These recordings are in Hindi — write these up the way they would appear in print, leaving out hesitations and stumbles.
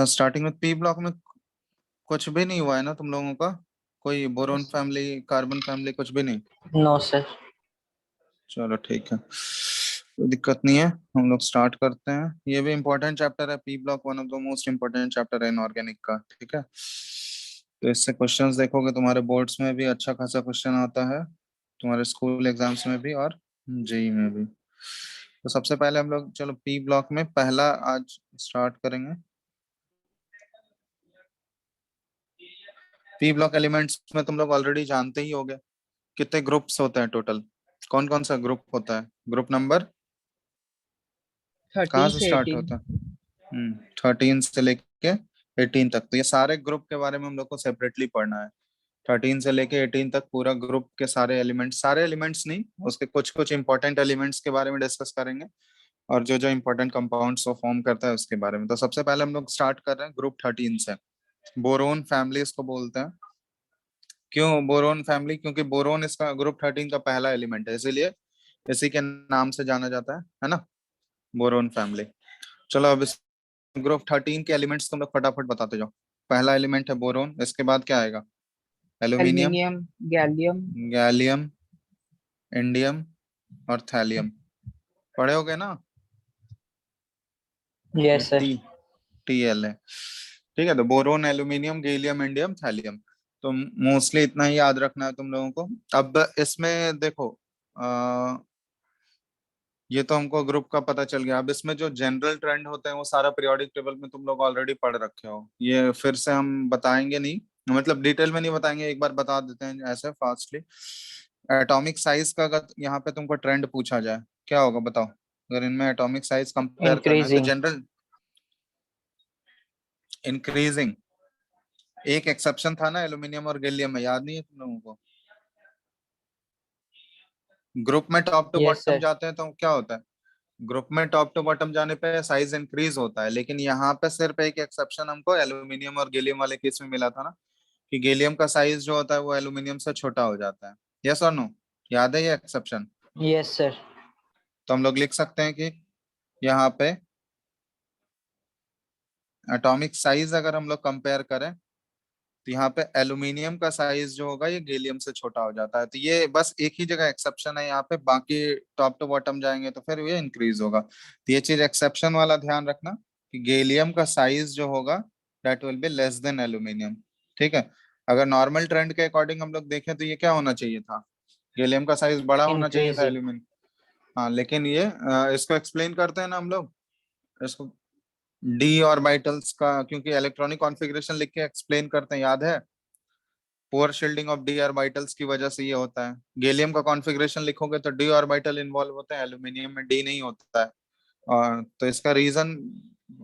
स्टार्टिंग में पी ब्लॉक में कुछ भी नहीं हुआ है ना तुम लोगों का? कोई बोरोन फैमिली, कार्बन फैमिली, कुछ भी नहीं? No sir. चलो ठीक है, कोई दिक्कत नहीं है। हम लोग स्टार्ट करते हैं। ये भी इम्पोर्टेंट चैप्टर है, P block one of the most important chapter है इनऑर्गेनिक का। ठीक है, तो इससे क्वेश्चंस देखोगे तुम्हारे बोर्ड्स में भी अच्छा खासा क्वेश्चन आता है, तुम्हारे स्कूल एग्जाम्स में भी और जेई में भी। तो सबसे पहले हम लोग चलो पी ब्लॉक में पहला आज स्टार्ट करेंगे। पी ब्लॉक एलिमेंट्स में तुम लोग ऑलरेडी जानते ही होगे कितने ग्रुप्स होते हैं टोटल। कौन कौन सा ग्रुप होता है? ग्रुप नंबर कहाँ 13 से से स्टार्ट 18। होता है? 13 से लेके 18 तक। तो ये सारे ग्रुप के बारे में हम लोग को सेपरेटली पढ़ना है। 13 से लेके 18 तक पूरा ग्रुप के सारे एलिमेंट्स नहीं, उसके कुछ कुछ इंपॉर्टेंट एलिमेंट्स के बारे में डिस्कस करेंगे, और जो जो इंपॉर्टेंट कंपाउंड्स को फॉर्म करता है उसके बारे में। तो सबसे पहले हम लोग स्टार्ट कर रहे हैं ग्रुप 13 से। बोरोन फैमिली इसको बोलते हैं। क्यों बोरोन फैमिली? क्योंकि बोरोन इसका ग्रुप 13 का पहला एलिमेंट है, इसीलिए इसी के नाम से जाना जाता है ना, बोरोन फैमिली। चलो अब इस ग्रुप 13 के एलिमेंट्स तुम लोग फटाफट बताते जाओ। पहला एलिमेंट है बोरोन, इसके बाद क्या आएगा? Aluminium, aluminium, gallium. Gallium, indium और थैलियम। पढ़े होगे ना? ये यस सर। टी एल है। ठीक है, तो boron, aluminium, gallium, indium, thallium. तो मोस्टली इतना ही याद रखना है तुम लोगों को। अब इसमें देखो, ये तो हमको ग्रुप का पता चल गया। अब इसमें जो जनरल ट्रेंड होते हैं वो सारा पीरियोडिक टेबल में तुम लोग ऑलरेडी पढ़ रखे हो, ये फिर से हम बताएंगे नहीं, मतलब डिटेल में नहीं बताएंगे, एक बार बता देते हैं ऐसे फास्टली। एटॉमिक साइज का अगर यहाँ पे तुमको ट्रेंड पूछा जाए, क्या होगा बताओ? अगर इनमें एटॉमिक साइज कंपेयर करना है तो इंक्रीजिंग। General increasing. एक एक्सेप्शन था ना एल्यूमिनियम और गैलियम में, याद नहीं है तुम लोगों को? ग्रुप में top to yes bottom sir. जाते हैं तो क्या होता है? ग्रुप में टॉप टू बॉटम जाने पे साइज इंक्रीज होता है, लेकिन यहाँ पे सिर्फ एक एक्सेप्शन हमको एल्यूमिनियम और गैलियम वाले केस में मिला था ना, कि गैलियम का साइज जो होता है वो एल्यूमिनियम से छोटा हो जाता है। यस और नो? याद है ये एक्सेप्शन? Yes sir. तो हम लोग लिख सकते हैं कि यहाँ पे एटॉमिक साइज अगर हम लोग कंपेयर करें तो यहाँ पे एल्यूमिनियम का साइज जो होगा ये गैलियम से छोटा हो जाता है। तो ये बस एक ही जगह एक्सेप्शन है यहाँ पे, बाकी टॉप टू बॉटम जाएंगे तो फिर ये इंक्रीज होगा। तो ये चीज एक्सेप्शन वाला ध्यान रखना कि गैलियम का साइज जो होगा that will be less than aluminium. ठीक है, अगर नॉर्मल ट्रेंड के अकॉर्डिंग हम लोग देखें तो ये क्या होना चाहिए था? गैलियम का साइज बड़ा होना चाहिए था इंक्रीजिंग। एल्यूमिनियम। हाँ, लेकिन ये इसको एक्सप्लेन करते हैं ना हम लोग, इसको डी ऑर्बिटल्स का, क्योंकि इलेक्ट्रॉनिक कॉन्फ़िगरेशन लिख के एक्सप्लेन करते हैं, याद है? Poor shielding of D orbitals की वजह से ये होता है। गैलियम का कॉन्फ़िगरेशन लिखोगे तो डी ऑर्बिटल इन्वॉल्व होते हैं, एल्यूमिनियम में डी नहीं होता है। और तो इसका रीजन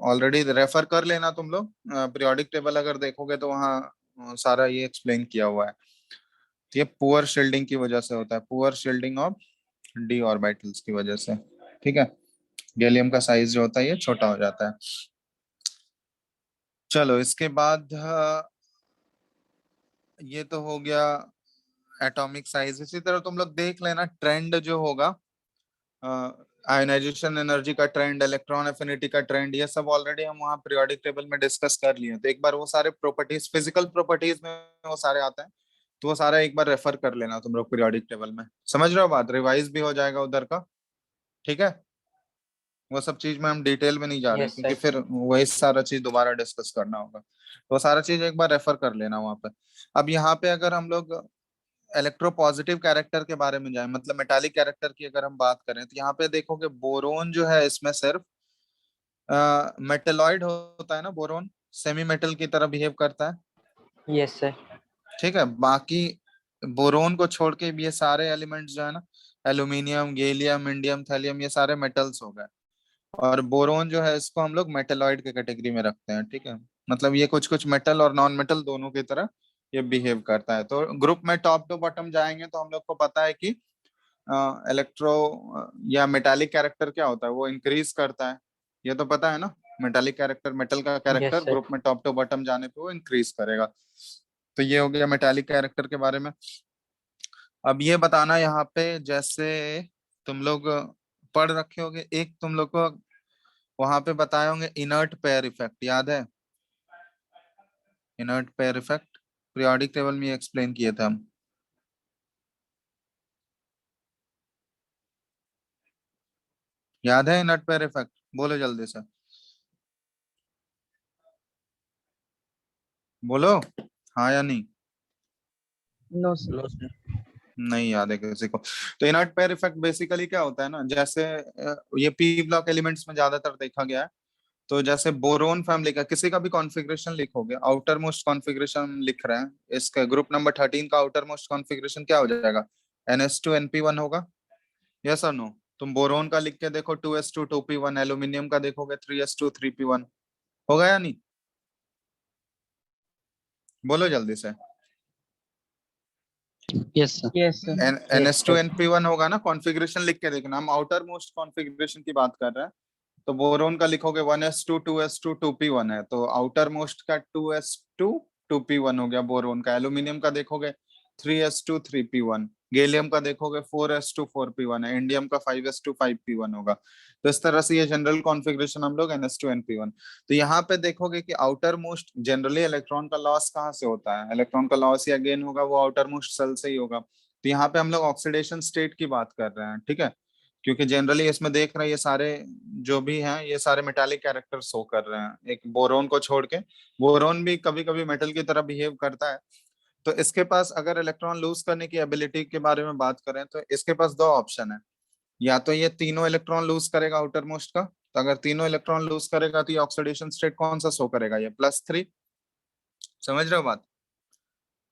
ऑलरेडी रेफर कर लेना तुम लोग, पीरियोडिक टेबल अगर देखोगे तो वहाँ सारा ये एक्सप्लेन किया हुआ है। तो ये पुअर शील्डिंग की वजह से होता है, poor shielding of D orbitals की वजह से। ठीक है, गैलियम का साइज जो होता है ये छोटा हो जाता है। चलो इसके बाद ये तो हो गया एटॉमिक साइज। इसी तरह तुम लोग देख लेना ट्रेंड जो होगा, आयोनाइजेशन एनर्जी का ट्रेंड, इलेक्ट्रॉन एफिनिटी का ट्रेंड, ये सब ऑलरेडी हम वहाँ पीरियोडिक टेबल में डिस्कस कर लिए हैं। तो एक बार वो सारे प्रॉपर्टीज, फिजिकल प्रॉपर्टीज में वो सारे आते हैं, तो वो सारा एक बार रेफर कर लेना तुम लोग पीरियोडिक टेबल में। समझ रहे हो बात? रिवाइज भी हो जाएगा उधर का। ठीक है, वो सब चीज में हम डिटेल में नहीं जा रहे हैं यस क्योंकि सर। फिर वही सारा चीज दोबारा डिस्कस करना होगा, तो वो सारा चीज एक बार रेफर कर लेना वहां पे। अब यहाँ पे अगर हम लोग इलेक्ट्रोपॉजिटिव कैरेक्टर के बारे में जाए, मतलब मेटालिक कैरेक्टर की अगर हम बात करें, तो यहाँ पे देखोगे बोरोन जो है इसमें सिर्फ मेटेलॉइड होता है ना, बोरोन सेमी मेटल की तरह बिहेव करता है। Yes sir. ठीक है, बाकी बोरोन को छोड़ के भी ये सारे एलिमेंट्स जो है ना, एल्यूमिनियम, गैलियम, इंडियम, थैलियम, ये सारे मेटल्स हो गए। और बोरोन जो है इसको हम लोग मेटेलॉइड के कैटेगरी में रखते हैं। ठीक है, मतलब ये कुछ कुछ मेटल और नॉन मेटल दोनों की तरह ये बिहेव करता है। तो ग्रुप में टॉप टू बॉटम जाएंगे तो हम लोग को पता है कि इलेक्ट्रो या मेटालिक कैरेक्टर क्या होता है, वो इंक्रीज करता है। ये तो पता है ना, मेटालिक कैरेक्टर, मेटल का कैरेक्टर यस सर। ग्रुप में टॉप टू बॉटम जाने पे वो इंक्रीज करेगा। तो ये हो गया मेटालिक कैरेक्टर के बारे में। अब ये बताना यहाँ पे, जैसे तुम लोग पढ़ रखे होगे, एक तुम लोग को वहां पे बताए होंगे इनर्ट पेयर इफेक्ट, याद है? Inert pair effect periodic table में एक्सप्लेन किए थे हम। याद है इनर्ट पेयर इफेक्ट? बोलो जल्दी से, बोलो हाँ या नहीं। No sir. No sir. नहीं याद है किसी को? तो इनर्ट पेयर इफेक्ट बेसिकली क्या होता है ना, जैसे ये पी ब्लॉक एलिमेंट्स में ज्यादातर देखा गया है। तो जैसे बोरोन फैमिली का किसी का भी कॉन्फ़िगरेशन लिखोगे, आउटर मोस्ट कॉन्फ़िगरेशन लिख रहे हैं, इसका ग्रुप नंबर 13 का आउटर मोस्ट कॉन्फ़िगरेशन क्या हो जाएगा? NH2 NP1 होगा। यस और नो? तुम बोरोन का लिख के देखो 2s2 2p1, एल्यूमिनियम का देखोगे 3s2 3p1, होगा या नहीं? बोलो जल्दी से। Yes sir. Yes sir. NH2 NP1 होगा ना, कॉन्फ़िगरेशन लिख के देखना, हम आउटर मोस्ट कॉन्फ़िगरेशन की बात कर रहे हैं। तो बोरोन का लिखोगे 1s2 2s2 2p1 है, तो आउटर मोस्ट का 2s2 2p1 हो गया बोरोन का। एल्यूमिनियम का देखोगे 3s2 3p1, गैलियम का देखोगे 4s2 4p1 है, इंडियम का 5s2 5p1 होगा। तो इस तरह से ये जनरल कॉन्फ़िगरेशन हम लोग NH2 NP1। तो यहाँ पे देखोगे कि आउटर मोस्ट जनरली इलेक्ट्रॉन का लॉस कहाँ से होता है? इलेक्ट्रॉन का लॉस या गेन होगा वो आउटर मोस्ट सेल से ही होगा। तो यहाँ पे हम लोग ऑक्सीडेशन स्टेट की बात कर रहे हैं, ठीक है? क्योंकि जनरली इसमें देख रहे हैं ये सारे जो भी हैं ये सारे मेटालिक कैरेक्टर शो कर रहे हैं, एक बोरोन को छोड़ के। बोरोन भी कभी कभी मेटल की तरह बिहेव करता है। तो इसके पास अगर इलेक्ट्रॉन लूज करने की एबिलिटी के बारे में बात करें तो इसके पास दो ऑप्शन है। या तो ये तीनों इलेक्ट्रॉन लूज करेगा आउटर मोस्ट का, तो अगर तीनों इलेक्ट्रॉन लूज करेगा तो ये ऑक्सीडेशन स्टेट कौन सा शो करेगा? ये +3। समझ रहे हो बात?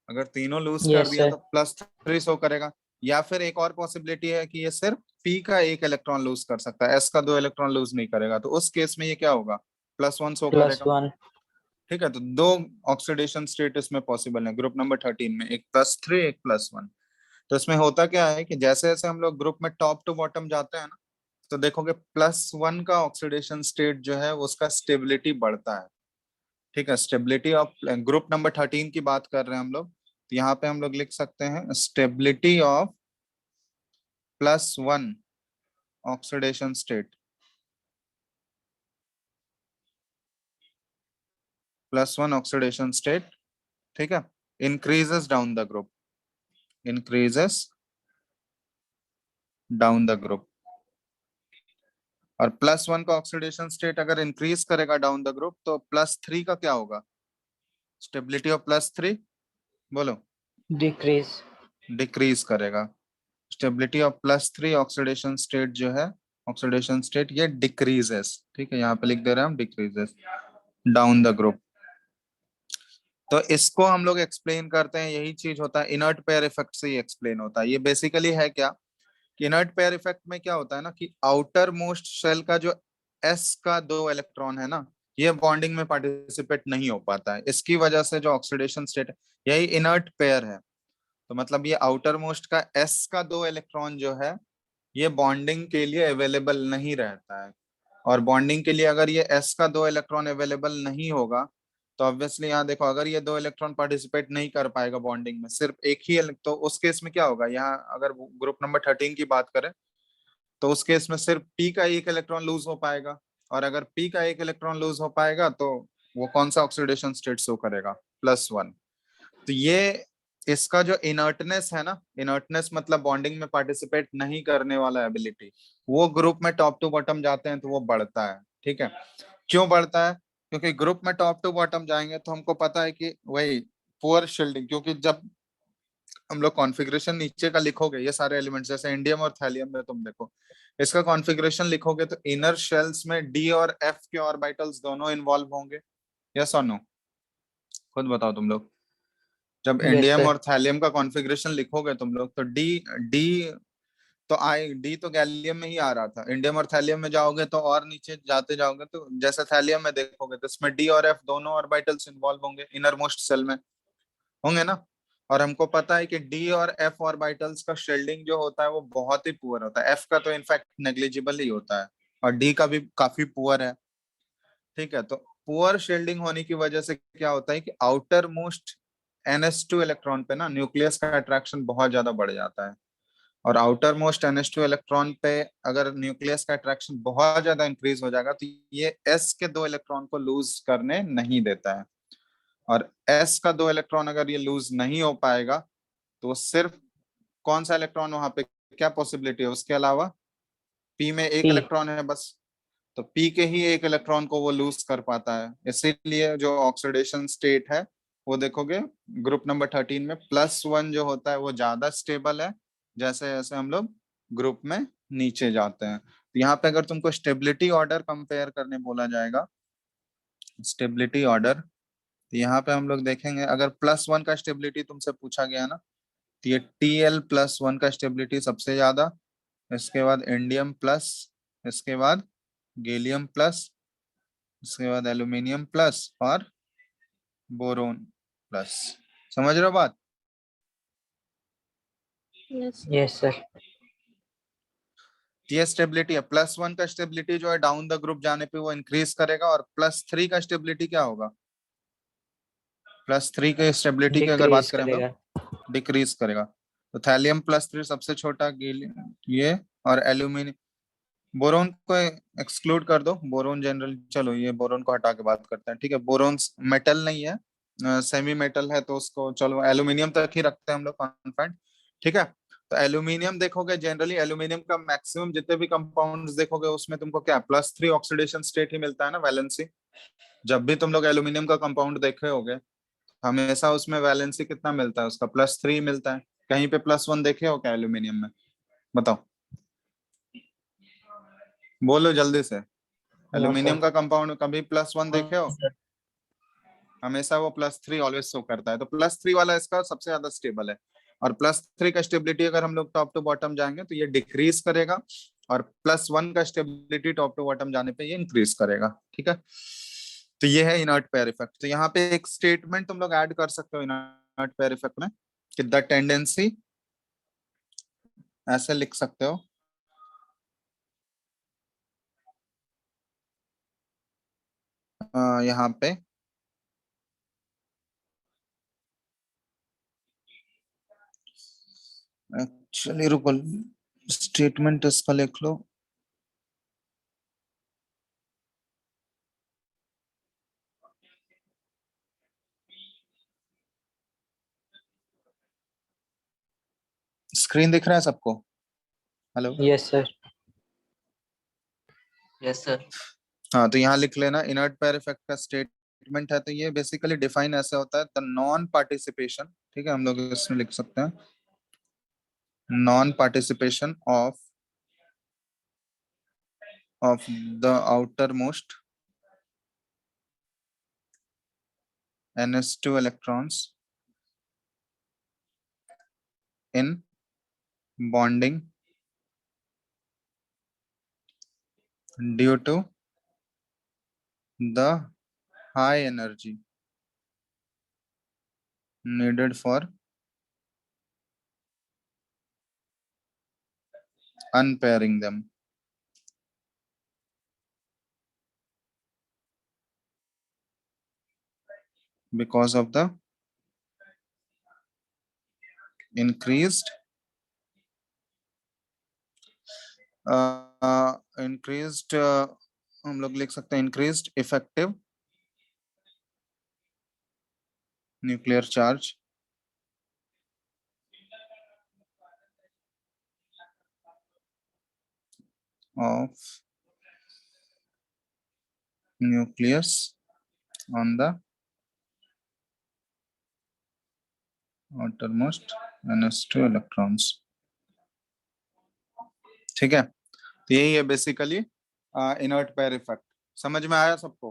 अगर तीनों लूज कर यस दिया सर। तो +3 शो करेगा। या फिर एक और पॉसिबिलिटी है कि ये सिर्फ पी का एक इलेक्ट्रॉन लूज कर सकता है, एस का दो इलेक्ट्रॉन लूज नहीं करेगा, तो उस केस में ये क्या होगा? +1 शो करेगा। +1। ठीक है, तो दो ऑक्सीडेशन स्टेट इसमें पॉसिबल है ग्रुप नंबर 13 में, एक +3 एक +1। तो इसमें होता क्या है कि जैसे जैसे हम लोग ग्रुप में टॉप टू बॉटम जाते हैं ना, तो देखोगे +1 का ऑक्सीडेशन स्टेट जो है उसका स्टेबिलिटी बढ़ता है। ठीक है, स्टेबिलिटी ऑफ ग्रुप नंबर 13 की बात कर रहे हैं हम लोग, तो यहाँ पे हम लोग लिख सकते हैं stability of +1 oxidation state. +1 oxidation state, ठीक है, increases down the group, increases down the group. और +1 का ऑक्सीडेशन स्टेट अगर इंक्रीज करेगा डाउन द ग्रुप तो +3 का क्या होगा? स्टेबिलिटी ऑफ +3, बोलो। डिक्रीज। डिक्रीज करेगा। स्टेबिलिटी ऑफ +3 ऑक्सीडेशन स्टेट जो है, ऑक्सीडेशन स्टेट ये डिक्रीजेस, ठीक है, यहाँ पे लिख दे रहे हैं हम डिक्रीजेस डाउन द ग्रुप। तो इसको हम लोग एक्सप्लेन करते हैं, यही चीज होता है इनर्ट पेयर इफेक्ट से ही एक्सप्लेन होता है। ये बेसिकली है क्या कि इनर्ट पेयर इफेक्ट में क्या होता है ना कि आउटर मोस्ट शेल का जो एस का दो इलेक्ट्रॉन है ना, ये बॉन्डिंग में पार्टिसिपेट नहीं हो पाता है, इसकी वजह से जो ऑक्सीडेशन स्टेट है यही इनर्ट पेयर है। तो मतलब ये आउटर मोस्ट का एस का दो इलेक्ट्रॉन जो है ये बॉन्डिंग के लिए अवेलेबल नहीं रहता है। और बॉन्डिंग के लिए अगर ये एस का दो इलेक्ट्रॉन अवेलेबल नहीं होगा तो ऑब्वियसली यहाँ देखो, अगर ये दो इलेक्ट्रॉन पार्टिसिपेट नहीं कर पाएगा बॉन्डिंग में, सिर्फ एक ही तो उस केस में क्या होगा? यहाँ अगर ग्रुप नंबर 13 की बात करें तो उस केस में सिर्फ पी का एक इलेक्ट्रॉन लूज हो पाएगा। और अगर पी का एक इलेक्ट्रॉन लूज हो पाएगा तो वो कौन सा ऑक्सीडेशन स्टेट शो करेगा? +1। तो ये इसका जो इनर्टनेस है ना, इनर्टनेस मतलब बॉन्डिंग में पार्टिसिपेट नहीं करने वाला एबिलिटी, वो ग्रुप में टॉप टू बॉटम जाते हैं तो वो बढ़ता है। ठीक है, क्यों बढ़ता है? क्योंकि ग्रुप में टॉप टू बॉटम जाएंगे तो हमको पता है कि वही पुअर शील्डिंग, क्योंकि जब हम लोग कॉन्फ़िगरेशन नीचे का लिखोगे ये सारे एलिमेंट्स जैसे इंडियम और थैलियम में तुम देखो इसका कॉन्फ़िगरेशन लिखोगे तो इनर शेल्स में डी और एफ के ऑर्बिटल्स दोनों इन्वॉल्व होंगे। यस और नो? खुद बताओ तुम लोग। जब यस इंडियम सर। और थैलियम का कॉन्फ़िगरेशन लिखोगे तुम लोग तो डी डी तो आई डी तो गैलियम में ही आ रहा था, इंडियम और थैलियम में जाओगे तो और नीचे जाते जाओगे तो जैसे थैलियम में देखोगे तो इसमें डी और एफ दोनों ऑर्बिटल्स इन्वॉल्व होंगे इनर मोस्ट सेल में, होंगे ना? और हमको पता है कि डी और एफ ऑर्बिटल्स का शील्डिंग जो होता है वो बहुत ही पुअर होता है, एफ का तो इनफैक्ट नेग्लिजिबल ही होता है और डी का भी काफी पुअर है। ठीक है, तो पुअर शील्डिंग होने की वजह से क्या होता है कि आउटर मोस्ट NH2 इलेक्ट्रॉन पे ना न्यूक्लियस का अट्रैक्शन बहुत ज्यादा बढ़ जाता है। और आउटर मोस्ट NH2 इलेक्ट्रॉन पे अगर न्यूक्लियस का अट्रैक्शन बहुत ज्यादा इंक्रीज हो जाएगा तो ये S के दो इलेक्ट्रॉन को लूज करने नहीं देता है। और s का 2 इलेक्ट्रॉन अगर ये लूज नहीं हो पाएगा तो सिर्फ कौन सा इलेक्ट्रॉन वहां पे, क्या पॉसिबिलिटी है उसके अलावा? p में एक P. इलेक्ट्रॉन है बस, तो p के ही एक इलेक्ट्रॉन को वो लूज कर पाता है। इसीलिए जो ऑक्सीडेशन स्टेट है वो देखोगे ग्रुप नंबर 13 में +1 जो होता है वो ज्यादा स्टेबल है, जैसे जैसे हम लोग ग्रुप में नीचे जाते हैं। तो यहाँ पे अगर तुमको स्टेबिलिटी ऑर्डर कंपेयर करने बोला जाएगा, स्टेबिलिटी ऑर्डर, तो यहाँ पे हम लोग देखेंगे अगर +1 का स्टेबिलिटी तुमसे पूछा गया ना, तो ये Tl+1 का स्टेबिलिटी सबसे ज्यादा, इसके बाद इंडियम प्लस, इसके बाद गैलियम प्लस, इसके बाद एल्यूमिनियम प्लस और बोरोन प्लस। समझ रहे हो बात? Yes, sir. ये स्टेबिलिटी है। +1 का स्टेबिलिटी जो है डाउन द ग्रुप जाने पे वो इंक्रीज करेगा, और +3 का स्टेबिलिटी क्या होगा? +3 के स्टेबिलिटी की अगर बात Decrease करें हम लोग, करेगा. डिक्रीज करेगा। तो थैलियम +3 सबसे छोटा, ये, और एल्यूमिनियम, बोरोन को एक्सक्लूड कर दो, बोरोन जनरल, चलो ये बोरोन को हटा के बात करते हैं, ठीक है। बोरोन मेटल नहीं है, सेमी मेटल है, तो उसको चलो एल्यूमिनियम तक ही रखते हैं हम लोग कॉन्फाइंड, ठीक है। तो एल्यूमिनियम देखोगे, जनरली एल्यूमिनियम का मैक्सिमम जितने भी कंपाउंड्स देखोगे उसमें तुमको क्या +3 ऑक्सीडेशन स्टेट ही मिलता है ना, वैलेंसी। जब भी तुम लोग एल्यूमिनियम का कंपाउंड देखे होगे, हमेशा उसमें वैलेंसी कितना मिलता है उसका? +3 मिलता है। कहीं पे +1 देखे हो क्या एल्यूमिनियम में? बताओ, बोलो जल्दी से। No, aluminium sir. का कंपाउंड कभी +1 देखे हो? हमेशा वो +3 ऑलवेज शो करता है, तो +3 वाला इसका सबसे ज्यादा स्टेबल है। और +3 का स्टेबिलिटी अगर हम लोग टॉप टू बॉटम जाएंगे तो ये डिक्रीज करेगा, और +1 का स्टेबिलिटी टॉप टू बॉटम जाने पे ये इंक्रीज करेगा, ठीक है। तो ये है इनर्ट पेयर इफेक्ट। तो यहाँ पे एक स्टेटमेंट तुम लोग ऐड कर सकते हो इनर्ट पेयर इफेक्ट में, कि द टेंडेंसी, ऐसे लिख सकते हो, यहाँ पे एक्चुअली रुको, स्टेटमेंट इसका लिख लो। स्क्रीन दिख रहा है सबको? Hello? Yes, sir. Yes sir. हाँ, तो यहाँ लिख लेना इनर्ट पेयर इफेक्ट का स्टेटमेंट है। तो ये बेसिकली डिफाइन ऐसे होता है, द नॉन पार्टिसिपेशन, ठीक है, हम लोग इसमें लिख सकते हैं non participation of the outer most NS2 electrons in bonding due to the high energy needed for unpairing them. Because of the increased हम लोग लिख सकते हैं increased effective nuclear charge of nucleus on the outermost NS2 electrons, ठीक है। तो यही है बेसिकली इनर्ट पेयर इफेक्ट। समझ में आया सबको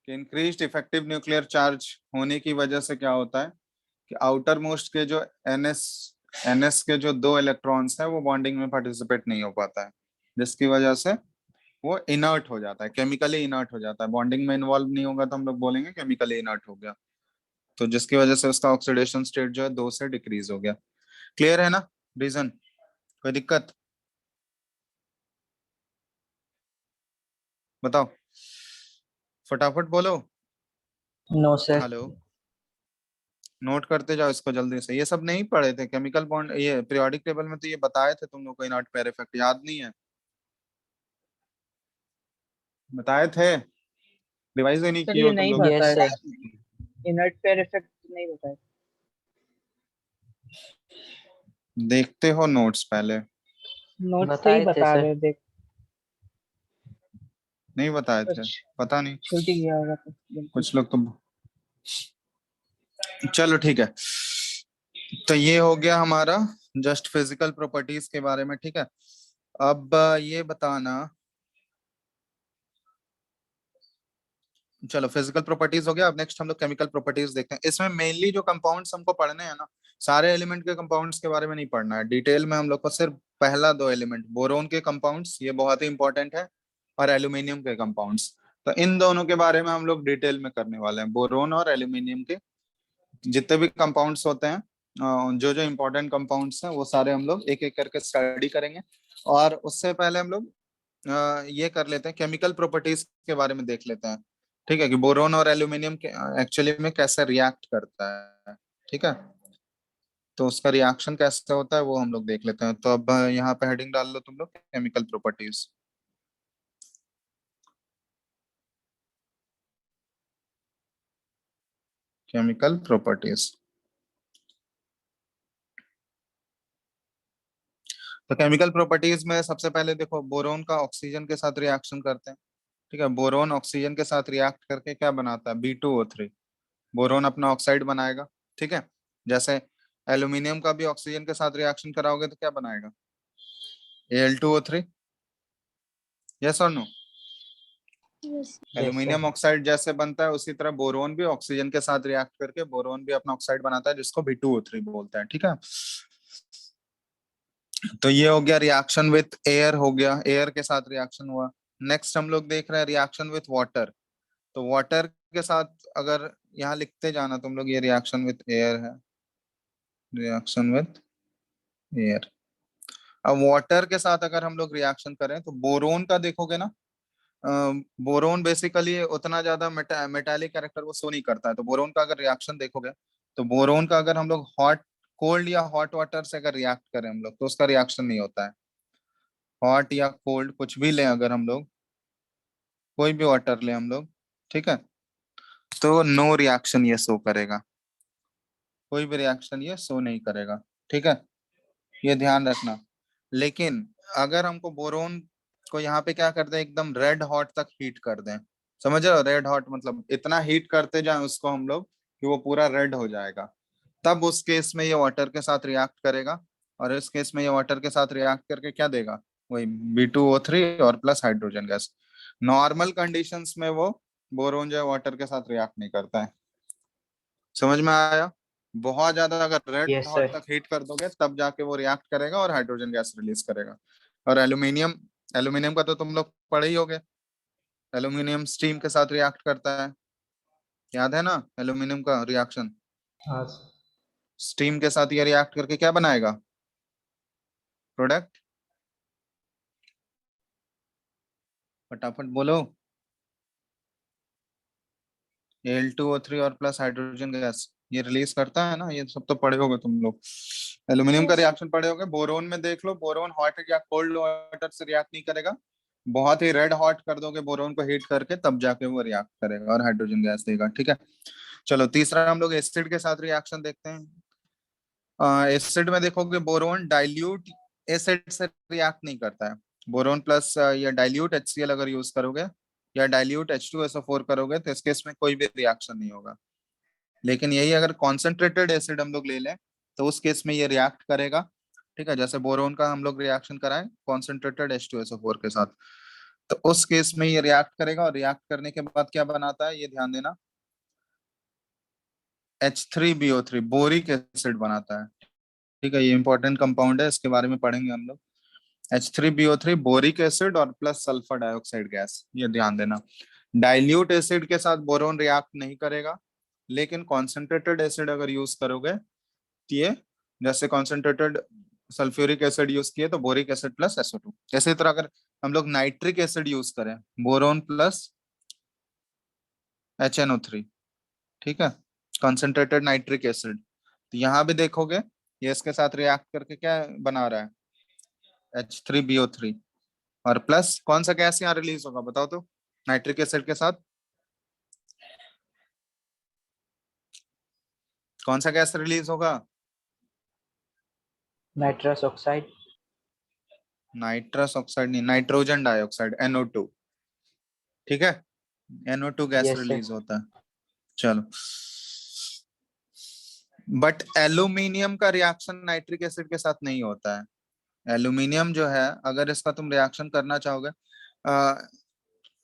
कि इंक्रीज्ड इफेक्टिव न्यूक्लियर चार्ज होने की वजह से क्या होता है कि आउटर मोस्ट के जो एनएस के जो 2 इलेक्ट्रॉन्स है वो बॉन्डिंग में पार्टिसिपेट नहीं हो पाता है, जिसकी वजह से वो इनर्ट हो जाता है, केमिकली इनर्ट हो जाता है। बॉन्डिंग में इन्वॉल्व नहीं होगा तो हम लोग बोलेंगे केमिकली इनर्ट हो गया, तो जिसकी वजह से उसका ऑक्सीडेशन स्टेट जो है 2 से डिक्रीज हो गया। क्लियर है ना रीजन? कोई दिक्कत? बताओ, फटाफट बोलो। No, sir. हेलो? नोट करते जाओ इसको जल्दी से। ये सब नहीं पढ़े थे केमिकल बॉन्ड, ये पीरियोडिक टेबल में तो ये बताए थे तुम लोग को, इनर्ट पेयर इफेक्ट याद नहीं है? बताए थे, रिवाइज ही नहीं सर किए ये हो तुम नहीं लोग। पता Yes, है sir. Sir. Inert pair effect नहीं बताया। देखते हो नोट्स पहले? नोट्स से ही बताए थे बता सर। रहे, देख नहीं बताए थे? कुछ पता नहीं, छूट ही गया होगा तो गलती कुछ से। लोग तो। चलो ठीक है, तो ये हो गया हमारा जस्ट फिजिकल प्रॉपर्टीज के बारे में, ठीक है। अब ये बताना, चलो फिजिकल प्रॉपर्टीज हो गया, अब नेक्स्ट हम लोग केमिकल प्रॉपर्टीज देखते हैं। इसमें मेनली जो कंपाउंड्स हमको पढ़ने हैं ना, सारे एलिमेंट के कंपाउंड्स के बारे में नहीं पढ़ना है डिटेल में, हम लोग को सिर्फ पहला दो एलिमेंट, बोरोन के कंपाउंड्स, ये बहुत ही इंपॉर्टेंट है, और एल्यूमिनियम के कंपाउंड्स। तो इन दोनों के बारे में हम लोग डिटेल में करने वाले हैं, बोरोन और एल्यूमिनियम के जितने भी कंपाउंड्स होते हैं, जो जो इंपॉर्टेंट कंपाउंड्स हैं वो सारे हम लोग एक एक करके स्टडी करेंगे। और उससे पहले हम लोग ये कर लेते हैं, केमिकल प्रॉपर्टीज के बारे में देख लेते हैं, ठीक है, कि बोरोन और एल्यूमिनियम के एक्चुअली में कैसे रिएक्ट करता है, ठीक है। तो उसका रिएक्शन कैसे होता है वो हम लोग देख लेते हैं। तो अब यहाँ पे हेडिंग डाल लो तुम लोग, केमिकल प्रॉपर्टीज। Chemical properties. तो केमिकल प्रॉपर्टीज में सबसे पहले देखो, बोरोन का ऑक्सीजन के साथ रिएक्शन करते हैं, ठीक है। बोरोन ऑक्सीजन के साथ रिएक्ट करके क्या बनाता है, B2O3, बोरोन अपना ऑक्साइड बनाएगा, ठीक है। जैसे एल्यूमिनियम का भी ऑक्सीजन के साथ रिएक्शन कराओगे तो क्या बनाएगा, Al2O3, यस और no? Yes aluminium sir. Oxide जैसे बनता है उसी तरह बोरोन भी ऑक्सीजन के साथ रिएक्ट करके बोरोन भी अपना ऑक्साइड बनाता है, जिसको B2O3 बोलते हैं, ठीक है। तो ये हो गया रिएक्शन विथ एयर, हो गया एयर के साथ रिएक्शन हुआ। नेक्स्ट हम लोग देख रहे हैं रिएक्शन विथ वाटर। तो वाटर के साथ अगर यहाँ लिखते जाना तुम लोग, ये रिएक्शन विथ एयर है, रिएक्शन विथ एयर। अब वाटर के साथ अगर हम लोग रिएक्शन करें तो बोरोन का देखोगे ना, बोरोन बेसिकली उतना ज्यादा मेटालिक कैरेक्टर वो शो नहीं करता है। तो बोरोन का अगर रिएक्शन देखोगे, तो बोरोन का अगर हम लोग हॉट कोल्ड या हॉट वाटर से अगर रिएक्ट करें हम लोग, तो उसका रिएक्शन नहीं होता है। हॉट या कोल्ड कुछ भी लें अगर हम लोग, कोई भी वाटर लें हम लोग, ठीक है, तो नो रिएक्शन ये शो करेगा, कोई भी रिएक्शन ये शो नहीं करेगा, ठीक है, ये ध्यान रखना। लेकिन अगर हमको बोरोन को यहाँ पे क्या कर दें, एकदम रेड हॉट तक हीट कर दें, समझ रहे हो, रेड हॉट मतलब इतना हीट करते जाएं उसको हम लोग कि वो पूरा रेड हो जाएगा, तब उस केस में ये वाटर के साथ रिएक्ट करेगा। और इस केस में ये वाटर के साथ रिएक्ट करके क्या देगा, वही B2O3 और plus hydrogen gas. Normal conditions में वो बोरोन जो है वाटर के साथ रिएक्ट नहीं करता है, समझ में आया? बहुत ज्यादा अगर रेड यस हॉट सर। तक हीट कर दोगे तब जाके वो रिएक्ट करेगा और हाइड्रोजन गैस रिलीज करेगा। और एल्यूमिनियम, एल्यूमिनियम का तो तुम लोग पढ़े ही होगे, एल्यूमिनियम स्टीम के साथ रिएक्ट करता है, याद है ना एल्यूमिनियम का रिएक्शन, हाँ स्टीम के साथ ये रिएक्ट करके क्या बनाएगा, प्रोडक्ट, फटाफट बोलो। Al2O3 और प्लस हाइड्रोजन गैस ये रिलीज करता है ना, ये सब तो पढ़े होगे तुम लोग। एल्यूमिनियम का रिएक्शन पढ़े होगे। बोरोन में देख लो, बोरोन हॉट या कोल्ड वाटर से रिएक्ट नहीं करेगा, बहुत ही रेड हॉट कर दोगे बोरोन को हीट करके तब जाके वो रिएक्ट करेगा और हाइड्रोजन गैस देगा, ठीक है। चलो तीसरा हम लोग एसिड के साथ रिएक्शन देखते हैं। एसिड में देखोगे बोरोन डाइल्यूट एसिड से रिएक्ट नहीं करता है, बोरोन प्लस या डाइल्यूट HCl अगर यूज करोगे या डाइल्यूट H2SO4 करोगे तो इस केस में कोई भी रिएक्शन नहीं होगा। लेकिन यही अगर कॉन्सेंट्रेटेड एसिड हम लोग ले लें तो उस केस में ये रिएक्ट करेगा, ठीक है, जैसे बोरोन का हम लोग रिएक्शन कराएं कॉन्सेंट्रेटेड H2SO4 के साथ, तो उस केस में ये रिएक्ट करेगा और रिएक्ट करने के बाद क्या बनाता है ये ध्यान देना, H3BO3 बोरिक एसिड बनाता है, ठीक है, ये इंपॉर्टेंट कंपाउंड है, इसके बारे में पढ़ेंगे हम लोग। H3BO3 बोरिक एसिड और प्लस सल्फर डाइऑक्साइड गैस, ये ध्यान देना। डाइल्यूट एसिड के साथ बोरोन रिएक्ट नहीं करेगा, लेकिन कॉन्सेंट्रेटेड एसिड अगर यूज करोगे तो ये, जैसे कॉन्सेंट्रेटेड सल्फ्यूरिक एसिड यूज किए तो बोरिक एसिड प्लस SO2, इसी तरह अगर हम लोग नाइट्रिक एसिड यूज करें, बोरोन प्लस HNO3, ठीक है, कॉन्सेंट्रेटेड नाइट्रिक एसिड, तो यहाँ भी देखोगे ये इसके साथ रिएक्ट करके क्या बना रहा है, H3BO3, और प्लस कौन सा गैस यहाँ रिलीज होगा बताओ तो, नाइट्रिक एसिड के साथ, कौन सा गैस रिलीज होगा? Nitrous oxide. नाइट्रस ऑक्साइड नहीं, नाइट्रोजन डाइऑक्साइड, NO2। ठीक है, NO2 gas yes sir. Release होता है। चलो, बट एल्यूमिनियम का रिएक्शन नाइट्रिक एसिड के साथ नहीं होता है। एल्यूमिनियम जो है, अगर इसका तुम रिएक्शन करना चाहोगे,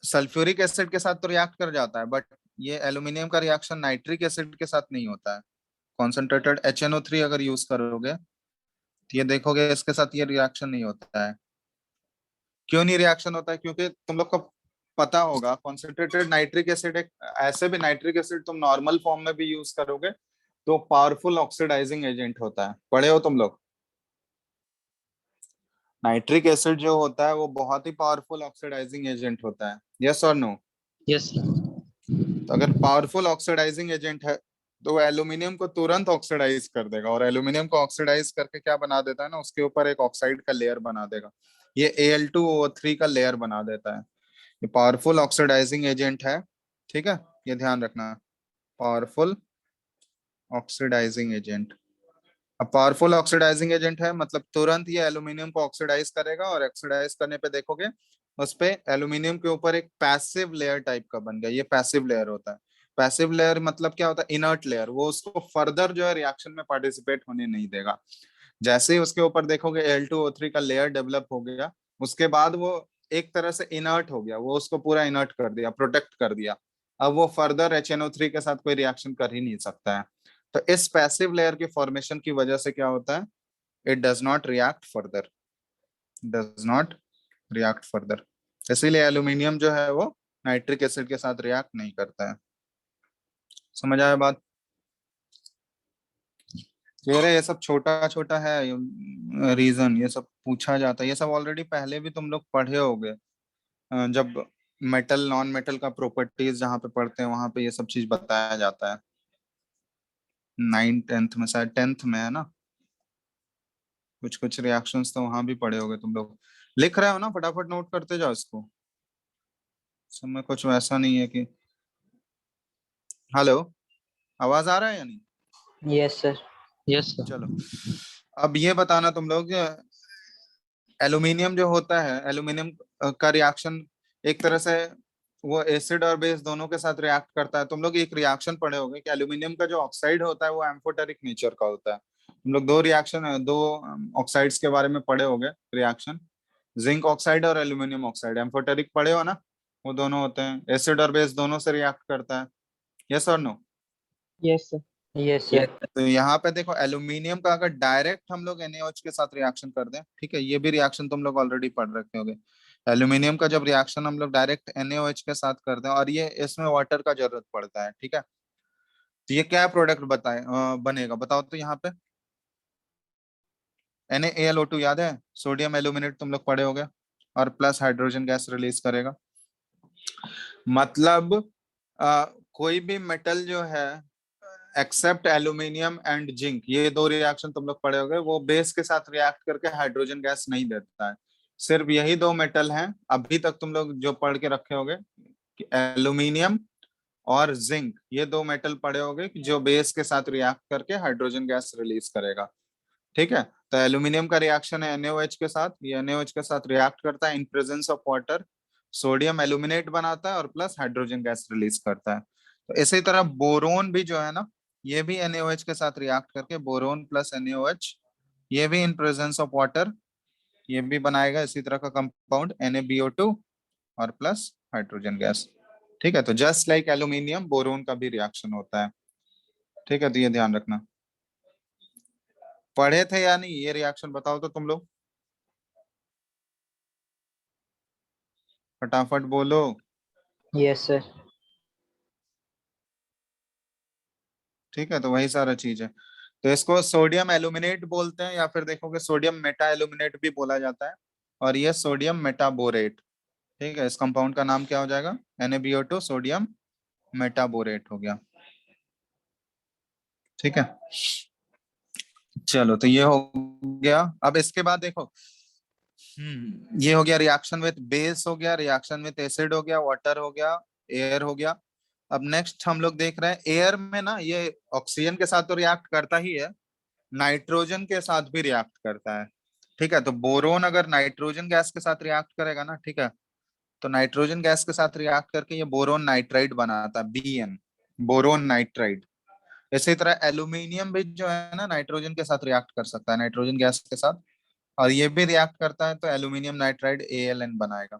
सल्फ्यूरिक एसिड के साथ तो रिएक्ट कर जाता है, बट ये एल्यूमिनियम का रिएक्शन नाइट्रिक एसिड के साथ नहीं होता है। कॉन्सेंट्रेटेड HNO3 अगर यूज करोगे तो ये देखोगे इसके साथ ये रिएक्शन नहीं होता है। क्यों नहीं रिएक्शन होता है? क्योंकि तुम लोग को पता होगा कॉन्सेंट्रेटेड नाइट्रिक एसिड एक ऐसे भी नाइट्रिक एसिड तुम नॉर्मल फॉर्म में भी यूज करोगे तो पावरफुल ऑक्सीडाइजिंग एजेंट होता है। पढ़े हो तुम लोग? नाइट्रिक एसिड जो होता है वो बहुत ही पावरफुल ऑक्सीडाइजिंग एजेंट होता है। यस और नो? यस। तो अगर पावरफुल ऑक्सीडाइजिंग एजेंट है तो वो एल्यूमिनियम को तुरंत ऑक्सीडाइज कर देगा, और एल्यूमिनियम को ऑक्सीडाइज करके क्या बना देता है ना, उसके ऊपर एक ऑक्साइड का लेयर बना देगा। ये Al2O3 का लेयर बना देता है। ये पावरफुल ऑक्सीडाइजिंग एजेंट है। ठीक है, ये ध्यान रखना। Powerful oxidising agent. अब पावरफुल ऑक्सीडाइजिंग एजेंट है मतलब तुरंत ये एल्यूमिनियम को ऑक्सीडाइज करेगा, और ऑक्सीडाइज करने पे देखोगे उस पे एल्यूमिनियम के ऊपर एक पैसिव लेयर टाइप का बन गया। ये पैसिव लेयर होता है। पैसिव लेयर मतलब क्या होता है? Inert layer. वो उसको फर्दर जो है रिएक्शन में पार्टिसिपेट होने नहीं देगा। जैसे ही उसके ऊपर देखोगे Al2O3 का लेयर डेवलप हो गया, उसके बाद वो एक तरह से इनर्ट हो गया, वो उसको पूरा इनर्ट कर दिया, प्रोटेक्ट कर दिया। अब वो फर्दर HNO3 के साथ कोई रिएक्शन कर ही नहीं सकता है। तो इस पैसिव लेयर की फॉर्मेशन की वजह से क्या होता है? It does not react further, does not react further. इसीलिए एल्यूमिनियम जो है वो नाइट्रिक एसिड के साथ रिएक्ट नहीं करता है। समझ आया बात? ये सब छोटा छोटा है रीजन, ये सब पूछा जाता है, ये सब ऑलरेडी पहले भी तुम लोग पढ़े होगे। जब मेटल नॉन मेटल का प्रॉपर्टीज जहाँ पे पढ़ते हैं वहां पे ये सब चीज बताया जाता है। 9th 10th में, शायद 10th में है ना। कुछ कुछ रिएक्शंस तो वहां भी पढ़े होगे तुम लोग। लिख रहे हो ना? फटाफट नोट करते जाओ इसको। समय कुछ वैसा नहीं है कि हेलो, आवाज आ रहा है या नहीं? Yes sir. Yes sir. चलो, अब ये बताना तुम लोग, एल्यूमिनियम जो होता है, एल्यूमिनियम का रिएक्शन एक तरह से वो एसिड और बेस दोनों के साथ रिएक्ट करता है। तुम लोग एक रिएक्शन पढ़े होगे कि एल्यूमिनियम का जो ऑक्साइड होता है वो एम्फोटेरिक नेचर का होता है। तुम लोग दो ऑक्साइड्स के बारे में पढ़े होगे रिएक्शन, जिंक ऑक्साइड और एल्यूमिनियम ऑक्साइड। एम्फोटेरिक पढ़े हो ना? वो दोनों होते हैं, एसिड और बेस दोनों से रिएक्ट करता है। यस और no? Yes sir. Yes yes sir. तो यहाँ पे देखो, एल्यूमिनियम का अगर डायरेक्ट हम लोग NaOH के साथ रिएक्शन कर दें, ठीक है, ये भी रिएक्शन तुम लोग ऑलरेडी पढ़ रखे होगे। एल्यूमिनियम का जब रिएक्शन हम लोग डायरेक्ट NaOH के साथ कर दें, और ये इसमें वाटर का जरूरत पड़ता है, ठीक है, तो ये क्या प्रोडक्ट बनेगा बताओ तो यहाँ पे? NaAlO2 याद है? सोडियम एल्यूमिनेट तुम लोग पढ़े होगे, और प्लस हाइड्रोजन गैस रिलीज करेगा। मतलब कोई भी मेटल जो है एक्सेप्ट एल्यूमिनियम एंड जिंक, ये दो रिएक्शन तुम लोग पढ़े होंगे, वो बेस के साथ रिएक्ट करके हाइड्रोजन गैस नहीं देता है। सिर्फ यही दो मेटल हैं अभी तक तुम लोग जो पढ़ के रखे होंगे, एल्यूमिनियम और जिंक, ये दो मेटल पढ़े होंगे कि जो बेस के साथ रिएक्ट करके हाइड्रोजन गैस रिलीज करेगा। ठीक है, तो एल्यूमिनियम का रिएक्शन है NaOH के साथ, ये NaOH के साथ रिएक्ट करता है in presence of water, sodium aluminate बनाता है और प्लस हाइड्रोजन गैस रिलीज करता है। तो इसी तरह बोरोन भी जो है ना, ये भी NaOH के साथ रिएक्ट करके बोरोन प्लस NaOH, ये भी इन प्रेजेंस ऑफ वाटर ये भी बनाएगा इसी तरह का कंपाउंड NaBO2 और प्लस हाइड्रोजन गैस। ठीक है, तो जस्ट लाइक एल्यूमिनियम, बोरोन का भी रिएक्शन होता है। ठीक है, तो ये ध्यान रखना। पढ़े थे या नहीं ये रिएक्शन बताओ तो तुम लोग, फटाफट बोलो। Yes sir. ठीक है, तो वही सारा चीज है। तो इसको सोडियम एल्यूमिनेट बोलते हैं, या फिर देखोगे सोडियम मेटा एल्यूमिनेट भी बोला जाता है, और ये सोडियम मेटाबोरेट। ठीक है, इस कंपाउंड का नाम क्या हो जाएगा? NaBO2 सोडियम मेटाबोरेट हो गया। ठीक है, चलो, तो ये हो गया। अब इसके बाद देखो, ये हो गया रिएक्शन विथ बेस, हो गया रिएक्शन विथ एसिड, हो गया वाटर, हो गया एयर, हो गया। अब नेक्स्ट हम लोग देख रहे हैं एयर में ना, ये ऑक्सीजन के साथ तो रिएक्ट करता ही है, नाइट्रोजन के साथ भी रिएक्ट करता है। ठीक है, तो बोरोन अगर नाइट्रोजन गैस के साथ रिएक्ट करेगा ना, ठीक है, तो नाइट्रोजन गैस के साथ रिएक्ट करके ये बोरोन नाइट्राइड बनाता है, BN, बोरोन नाइट्राइड। इसी तरह एल्यूमिनियम भी जो है ना, नाइट्रोजन के साथ रिएक्ट कर सकता है, नाइट्रोजन गैस के साथ, और ये भी रिएक्ट करता है तो एल्यूमिनियम नाइट्राइड ALN बनाएगा,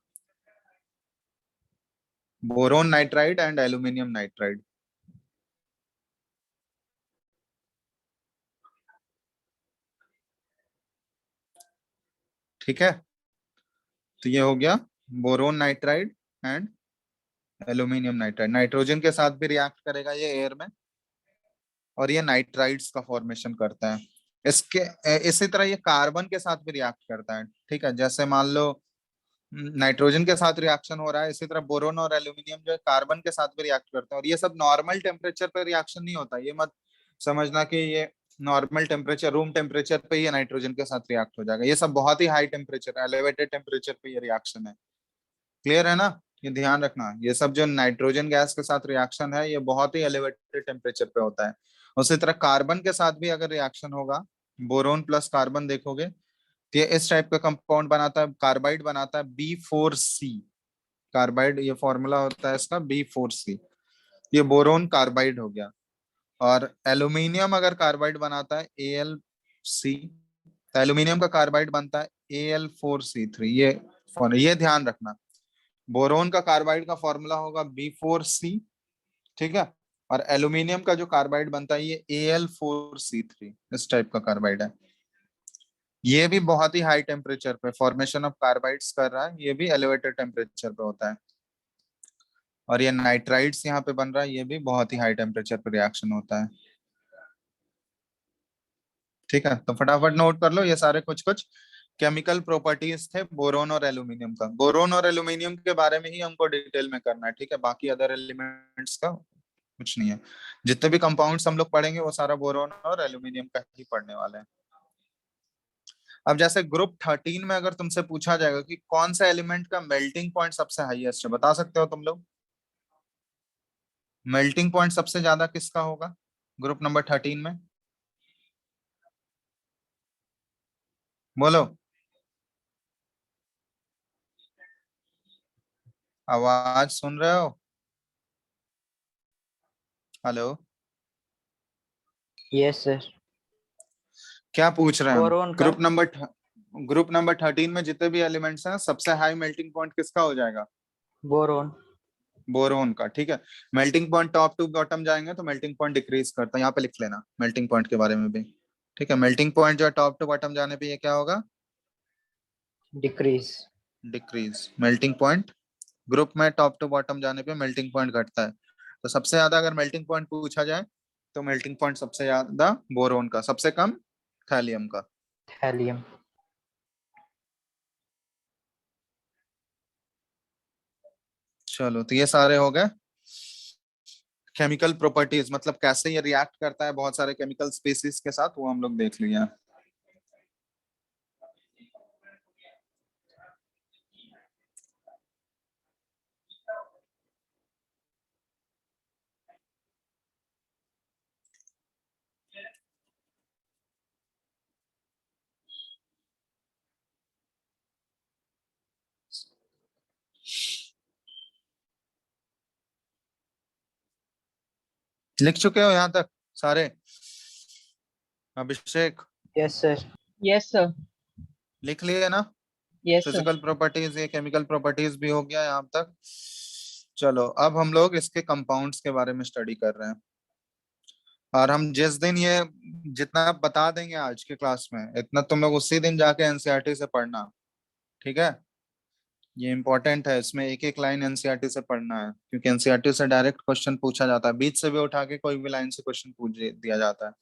boron nitride and aluminium nitride. ठीक है, तो ये हो गया boron nitride and aluminium nitride. Nitrogen के साथ भी रिएक्ट करेगा ये एयर में, और ये नाइट्राइड्स का फॉर्मेशन करता है। इसके इसी तरह ये कार्बन के साथ भी रिएक्ट करता है। ठीक है, जैसे मान लो नाइट्रोजन के साथ रिएक्शन हो रहा है, इसी तरह बोरोन और एल्यूमिनियम जो है कार्बन के साथ भी रिएक्ट करते हैं, और ये सब नॉर्मल टेम्परेचर पे रिएक्शन नहीं होता, ये मत समझना कि ये नॉर्मल टेम्परेचर, रूम टेम्परेचर पे ही नाइट्रोजन के साथ रिएक्ट हो जाएगा, ये सब बहुत ही हाई टेम्परेचर, एलिवेटेड टेम्परेचर पे ये रिएक्शन है। क्लियर है ना, ये ध्यान रखना, ये सब जो नाइट्रोजन गैस के साथ रिएक्शन है ये बहुत ही एलिवेटेड टेम्परेचर पे होता है। उसी तरह कार्बन के साथ भी अगर रिएक्शन होगा, बोरोन प्लस कार्बन देखोगे, तो ये इस टाइप का कंपाउंड बनाता है, कार्बाइड बनाता है, B4C कार्बाइड, ये फॉर्मूला होता है इसका B4C, ये बोरोन कार्बाइड हो गया। और एल्यूमिनियम अगर कार्बाइड बनाता है AlC, तो एल्यूमिनियम का कार्बाइड बनता है Al4C3, ये ध्यान रखना, बोरोन का कार्बाइड का फॉर्मूला होगा B4C, ठीक है, और एल्यूमिनियम का जो कार्बाइड बनता है ये Al4C3, इस टाइप का कार्बाइड है। ये भी बहुत ही हाई टेम्परेचर पे फॉर्मेशन ऑफ कार्बाइड्स कर रहा है, ये भी एलिवेटेड टेम्परेचर पे होता है। और ये नाइट्राइड्स यहाँ पे बन रहा है, ये भी बहुत ही हाई टेम्परेचर पे रिएक्शन होता है। ठीक है, तो फटाफट नोट कर लो, ये सारे कुछ कुछ केमिकल प्रॉपर्टीज थे बोरोन और एल्यूमिनियम का। बोरोन और एल्यूमिनियम के बारे में ही हमको डिटेल में करना है, ठीक है, बाकी अदर एलिमेंट्स का कुछ नहीं है। जितने भी कंपाउंड्स हम लोग पढ़ेंगे वो सारा बोरोन और एल्यूमिनियम का ही पढ़ने वाले हैं। अब जैसे ग्रुप 13 में अगर तुमसे पूछा जाएगा कि कौन सा एलिमेंट का मेल्टिंग पॉइंट सबसे हाईएस्ट है, बता सकते हो तुम लोग? मेल्टिंग पॉइंट सबसे ज्यादा किसका होगा ग्रुप नंबर 13 में? बोलो, आवाज सुन रहे हो? Hello, Yes, sir. क्या पूछ रहे हैं हम? बोरोन का। ग्रुप नंबर 13 में जितने भी एलिमेंट्स हैं सबसे हाई मेल्टिंग पॉइंट किसका हो जाएगा? बोरोन। बोरोन का। ठीक है, melting point top to bottom जाएंगे तो मेल्टिंग पॉइंट डिक्रीज करता है, यहाँ पे लिख लेना मेल्टिंग पॉइंट के बारे में भी। ठीक है, मेल्टिंग पॉइंट जो है टॉप टू बॉटम जाने पे ये क्या होगा? Decrease. Decrease. Melting point group में टॉप टू बॉटम जाने पे मेल्टिंग पॉइंट घटता है, तो सबसे ज्यादा अगर मेल्टिंग पॉइंट पूछा जाए तो मेल्टिंग पॉइंट सबसे ज्यादा बोरोन का, सबसे कम थैलियम का। थैलियम। चलो, तो ये सारे हो गए केमिकल प्रॉपर्टीज, मतलब कैसे ये रिएक्ट करता है बहुत सारे केमिकल स्पीसीज के साथ, वो हम लोग देख लिया। लिख चुके हो यहाँ तक सारे, Abhishek? Yes sir. Yes sir. लिख लिए ना? Yes sir. फिजिकल प्रॉपर्टीज, ये केमिकल प्रॉपर्टीज भी हो गया यहाँ तक। चलो, अब हम लोग इसके कंपाउंड्स के बारे में स्टडी कर रहे हैं, और हम जिस दिन ये जितना बता देंगे आज के क्लास में, इतना तुम लोग उसी दिन जाके एनसीईआरटी से पढ़ना। ठीक है, ये इंपॉर्टेंट है, इसमें एक एक लाइन एनसीईआरटी से पढ़ना है, क्योंकि एनसीईआरटी से डायरेक्ट क्वेश्चन पूछा जाता है, बीच से भी उठा के कोई भी लाइन से क्वेश्चन पूछ दिया जाता है।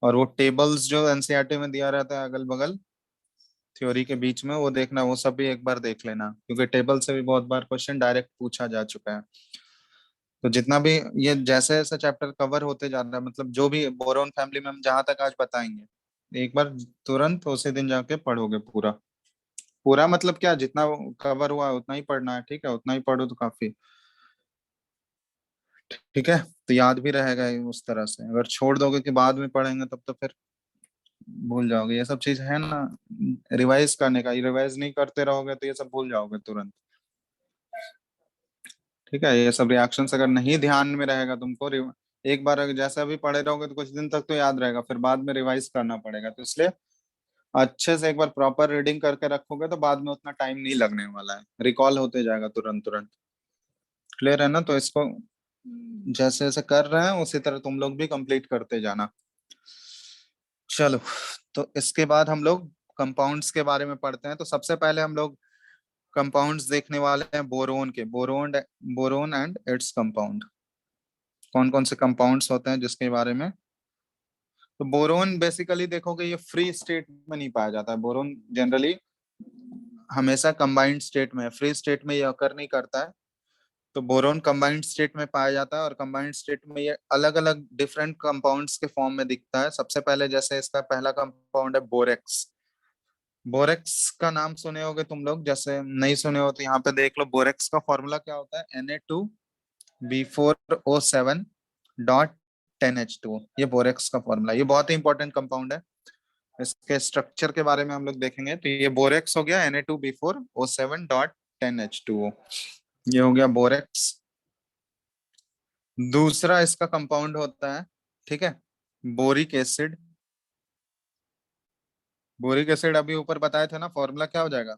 और वो टेबल्स जो एनसीईआरटी में दिया रहता है अगल बगल थ्योरी के बीच में, वो देखना, वो सब भी एक बार देख लेना, क्योंकि टेबल से भी बहुत बार क्वेश्चन डायरेक्ट पूछा जा चुका है। तो जितना भी ये जैसे जैसे चैप्टर कवर होते जा रहा है, मतलब जो भी बोरोन फैमिली में हम जहां तक आज बताएंगे, एक बार तुरंत उसी दिन जाके पढ़ोगे पूरा। पूरा मतलब क्या, जितना कवर हुआ है उतना ही पढ़ना है, ठीक है, उतना ही पढ़ो तो काफी। ठीक है, तो याद भी रहेगा ये उस तरह से। अगर छोड़ दोगे कि बाद में पढ़ेंगे तब तो फिर भूल जाओगे। ये सब चीज है ना, रिवाइज करने का। रिवाइज नहीं करते रहोगे तो ये सब भूल जाओगे तुरंत। ठीक है, ये सब रिएक्शंस अगर नहीं ध्यान में रहेगा तुमको, एक बार अगर जैसा भी पढ़े रहोगे तो कुछ दिन तक तो याद रहेगा, फिर बाद में रिवाइज करना पड़ेगा। तो इसलिए अच्छे से एक बार प्रॉपर रीडिंग करके रखोगे तो बाद में उतना टाइम नहीं लगने वाला है, रिकॉल होते जाएगा तुरंत तुरंत। क्लियर है ना? तो इसको जैसे जैसे कर रहे हैं उसी तरह तुम लोग भी कंप्लीट करते जाना। चलो, तो इसके बाद हम लोग कंपाउंड्स के बारे में पढ़ते हैं। तो सबसे पहले हम लोग कंपाउंड्स देखने वाले हैं बोरोन के। बोरोन एंड इट्स कंपाउंड, कौन कौन से कंपाउंड्स होते हैं जिसके बारे में। तो बोरोन बेसिकली देखोगे ये फ्री स्टेट में नहीं पाया जाता है। बोरोन जनरली हमेशा कंबाइंड स्टेट में है, फ्री स्टेट में ये अकर नहीं करता है। तो बोरोन कंबाइंड स्टेट में पाया जाता है, और कंबाइंड स्टेट में ये अलग अलग डिफरेंट कंपाउंड्स के फॉर्म में दिखता है। सबसे पहले जैसे इसका पहला कंपाउंड है बोरेक्स। बोरेक्स का नाम सुने होगे तुम लोग, जैसे नहीं सुने हो तो यहाँ पे देख लो। बोरेक्स का फॉर्मूला क्या होता है? Na2B4O7 dot 10H2। ये बोरेक्स का फॉर्मूला, ये बहुत ही इंपॉर्टेंट कंपाउंड है। इसके स्ट्रक्चर के बारे में हम लोग देखेंगे। तो ये बोरेक्स हो गया, Na2B4O7 डॉट 10H2O। ये हो गया बोरेक्स। दूसरा इसका कंपाउंड होता है, ठीक है, बोरिक एसिड। बोरिक एसिड अभी ऊपर बताए थे ना, फॉर्मूला क्या हो जाएगा?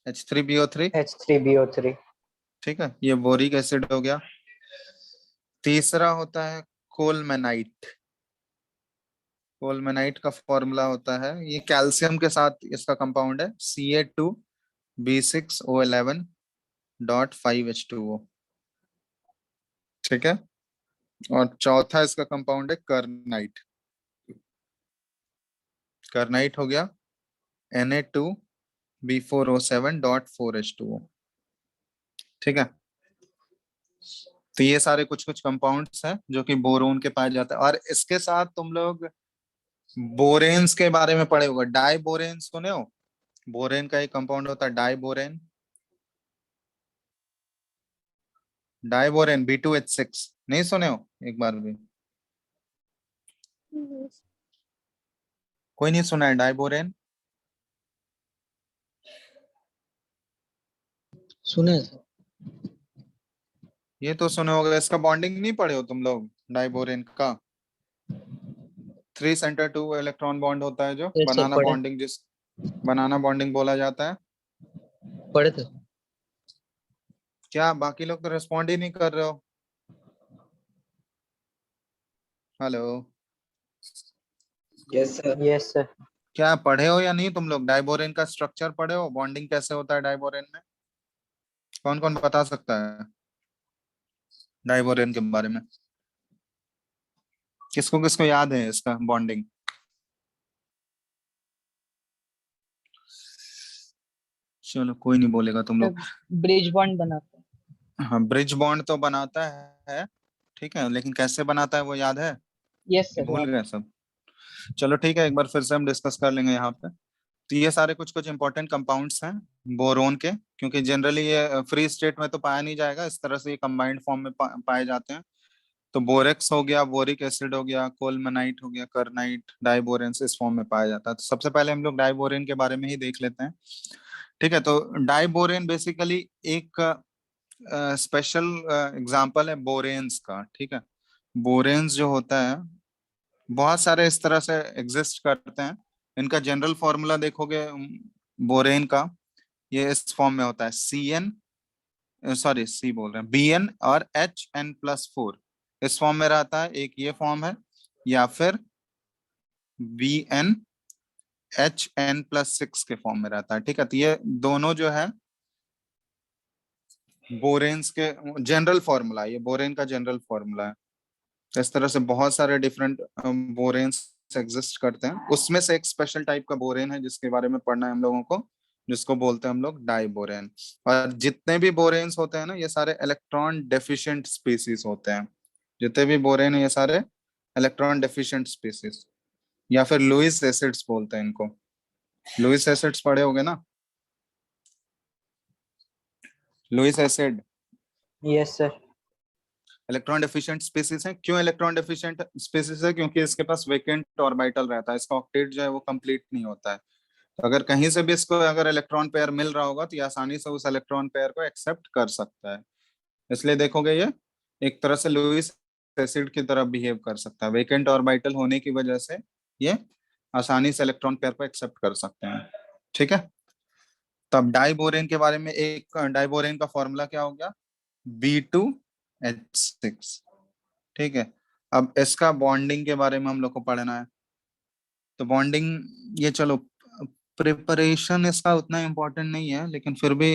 H3BO3। H3BO3। ठीक है, ये बोरिक एसिड हो गया। तीसरा होता है कोलमेनाइट। कोलमेनाइट का फॉर्मूला होता है, ये कैल्शियम के साथ इसका कंपाउंड है, Ca2B6O11 डॉट 5H2O। ठीक है, और चौथा इसका कंपाउंड है करनाइट। करनाइट हो गया Na2B4O7 डॉट 4H2O। ठीक है, तो ये सारे कुछ कुछ कंपाउंड्स हैं जो कि बोरोन के पाए जाते हैं। और इसके साथ तुम लोग बोरेन्स के बारे में पढ़े होगा। डाई बोरेन सुने हो? बोरेन का एक कंपाउंड होता है die borane. Die borane B2H6 नहीं सुने हो एक बार भी? कोई नहीं सुना है डाई बोरेन? सुने थे। ये तो सुने होगे। इसका बॉन्डिंग नहीं पढ़े हो तुम लोग? डाई बोरेन का 3 सेंटर 2 इलेक्ट्रॉन बॉन्ड होता है, जो ये सब बनाना पढ़े बॉन्डिंग, जिस बनाना बॉन्डिंग बोला जाता है। पढ़े थे। क्या बाकी लोग तो रिस्पॉन्ड ही नहीं कर रहे हो? Hello, yes sir. Yes sir। क्या पढ़े हो या नहीं तुम लोग? डाइबोरेन का स्ट्रक्चर पढ़े हो? बॉन्डिंग कैसे होता है डाइबोरेन में? कौन कौन बता सकता है डाइबोरेन के बारे में? किसको किसको याद है इसका बॉन्डिंग? चलो, कोई नहीं बोलेगा तुम लोग। ब्रिज बॉन्ड बनाते हैं। हाँ, ब्रिज बॉन्ड तो बनाता है, ठीक है, लेकिन कैसे बनाता है वो याद है यस कि सर भूल याद। गए सब? चलो ठीक है, एक बार फिर से हम डिस्कस कर लेंगे यहाँ पे। तो ये सारे कुछ कुछ इंपॉर्टेंट कंपाउंड्स हैं बोरोन के, क्योंकि जनरली ये फ्री स्टेट में तो पाया नहीं जाएगा, इस तरह से ये कंबाइंड फॉर्म में पाए जाते हैं। तो बोरेक्स हो गया, बोरिक एसिड हो गया, कोलमेनाइट हो गया, करनाइट, डाइबोरेन्स इस फॉर्म में पाया जाता है। तो सबसे पहले हम लोग डाइबोरेन के बारे में ही देख लेते हैं। ठीक है, तो डाइबोरेन बेसिकली एक स्पेशल एग्जांपल है बोरेन्स का। ठीक है, बोरेन्स जो होता है बहुत सारे इस तरह से एग्जिस्ट करते हैं। इनका जनरल फॉर्मूला देखोगे बोरेन का, ये इस फॉर्म में होता है CN, सॉरी सी बोल रहे हैं, BN और HN+4 इस फॉर्म में रहता है। एक ये फॉर्म है, या फिर BN HN+6 के फॉर्म में रहता है। ठीक है, तो ये दोनों जो है बोरेन्स के जनरल फॉर्मूला, ये बोरेन का जनरल फॉर्मूला है। तो इस तरह से बहुत सारे डिफरेंट बोरेन्स एग्जिस्ट करते हैं। उसमें से एक स्पेशल टाइप का बोरेन है जिसके बारे में पढ़ना है हम लोगों को, जिसको बोलते हैं हम लोग डाइबोरेन। और जितने भी बोरेन्स होते हैं ना, ये सारे इलेक्ट्रॉन डेफिशिएंट स्पीसीज होते हैं। जितने भी बोरेन है ये सारे इलेक्ट्रॉन डेफिशिएंट स्पीसीज, या फिर लुईस एसिड्स बोलते हैं इनको। लुईस एसिड्स पढ़े होगे ना? Lewis acid, Yes sir। Electron deficient species है। क्यों इलेक्ट्रॉन डेफिशिएंट स्पीसीज है? क्योंकि इसके पास वेकेंट ऑर्बिटल रहता है, इसका ऑक्टेट जो है वो कंप्लीट नहीं होता है। तो अगर कहीं से भी इसको अगर इलेक्ट्रॉन पेयर मिल रहा होगा तो ये आसानी से उस इलेक्ट्रॉन पेयर को एक्सेप्ट कर सकता है। इसलिए देखोगे ये एक तरह से लुईस एसिड की तरह बिहेव कर सकता है, वेकेंट ऑर्बिटल होने की वजह से ये आसानी से इलेक्ट्रॉन पेयर को एक्सेप्ट कर सकते हैं। ठीक है, तब डाइबोरेन के बारे में, एक डाइबोरेन का फॉर्मूला क्या हो गया? B2H6। ठीक है, अब इसका बॉन्डिंग के बारे में हम लोग को पढ़ना है। तो बॉन्डिंग ये चलो, प्रिपरेशन इसका उतना इम्पोर्टेंट नहीं है, लेकिन फिर भी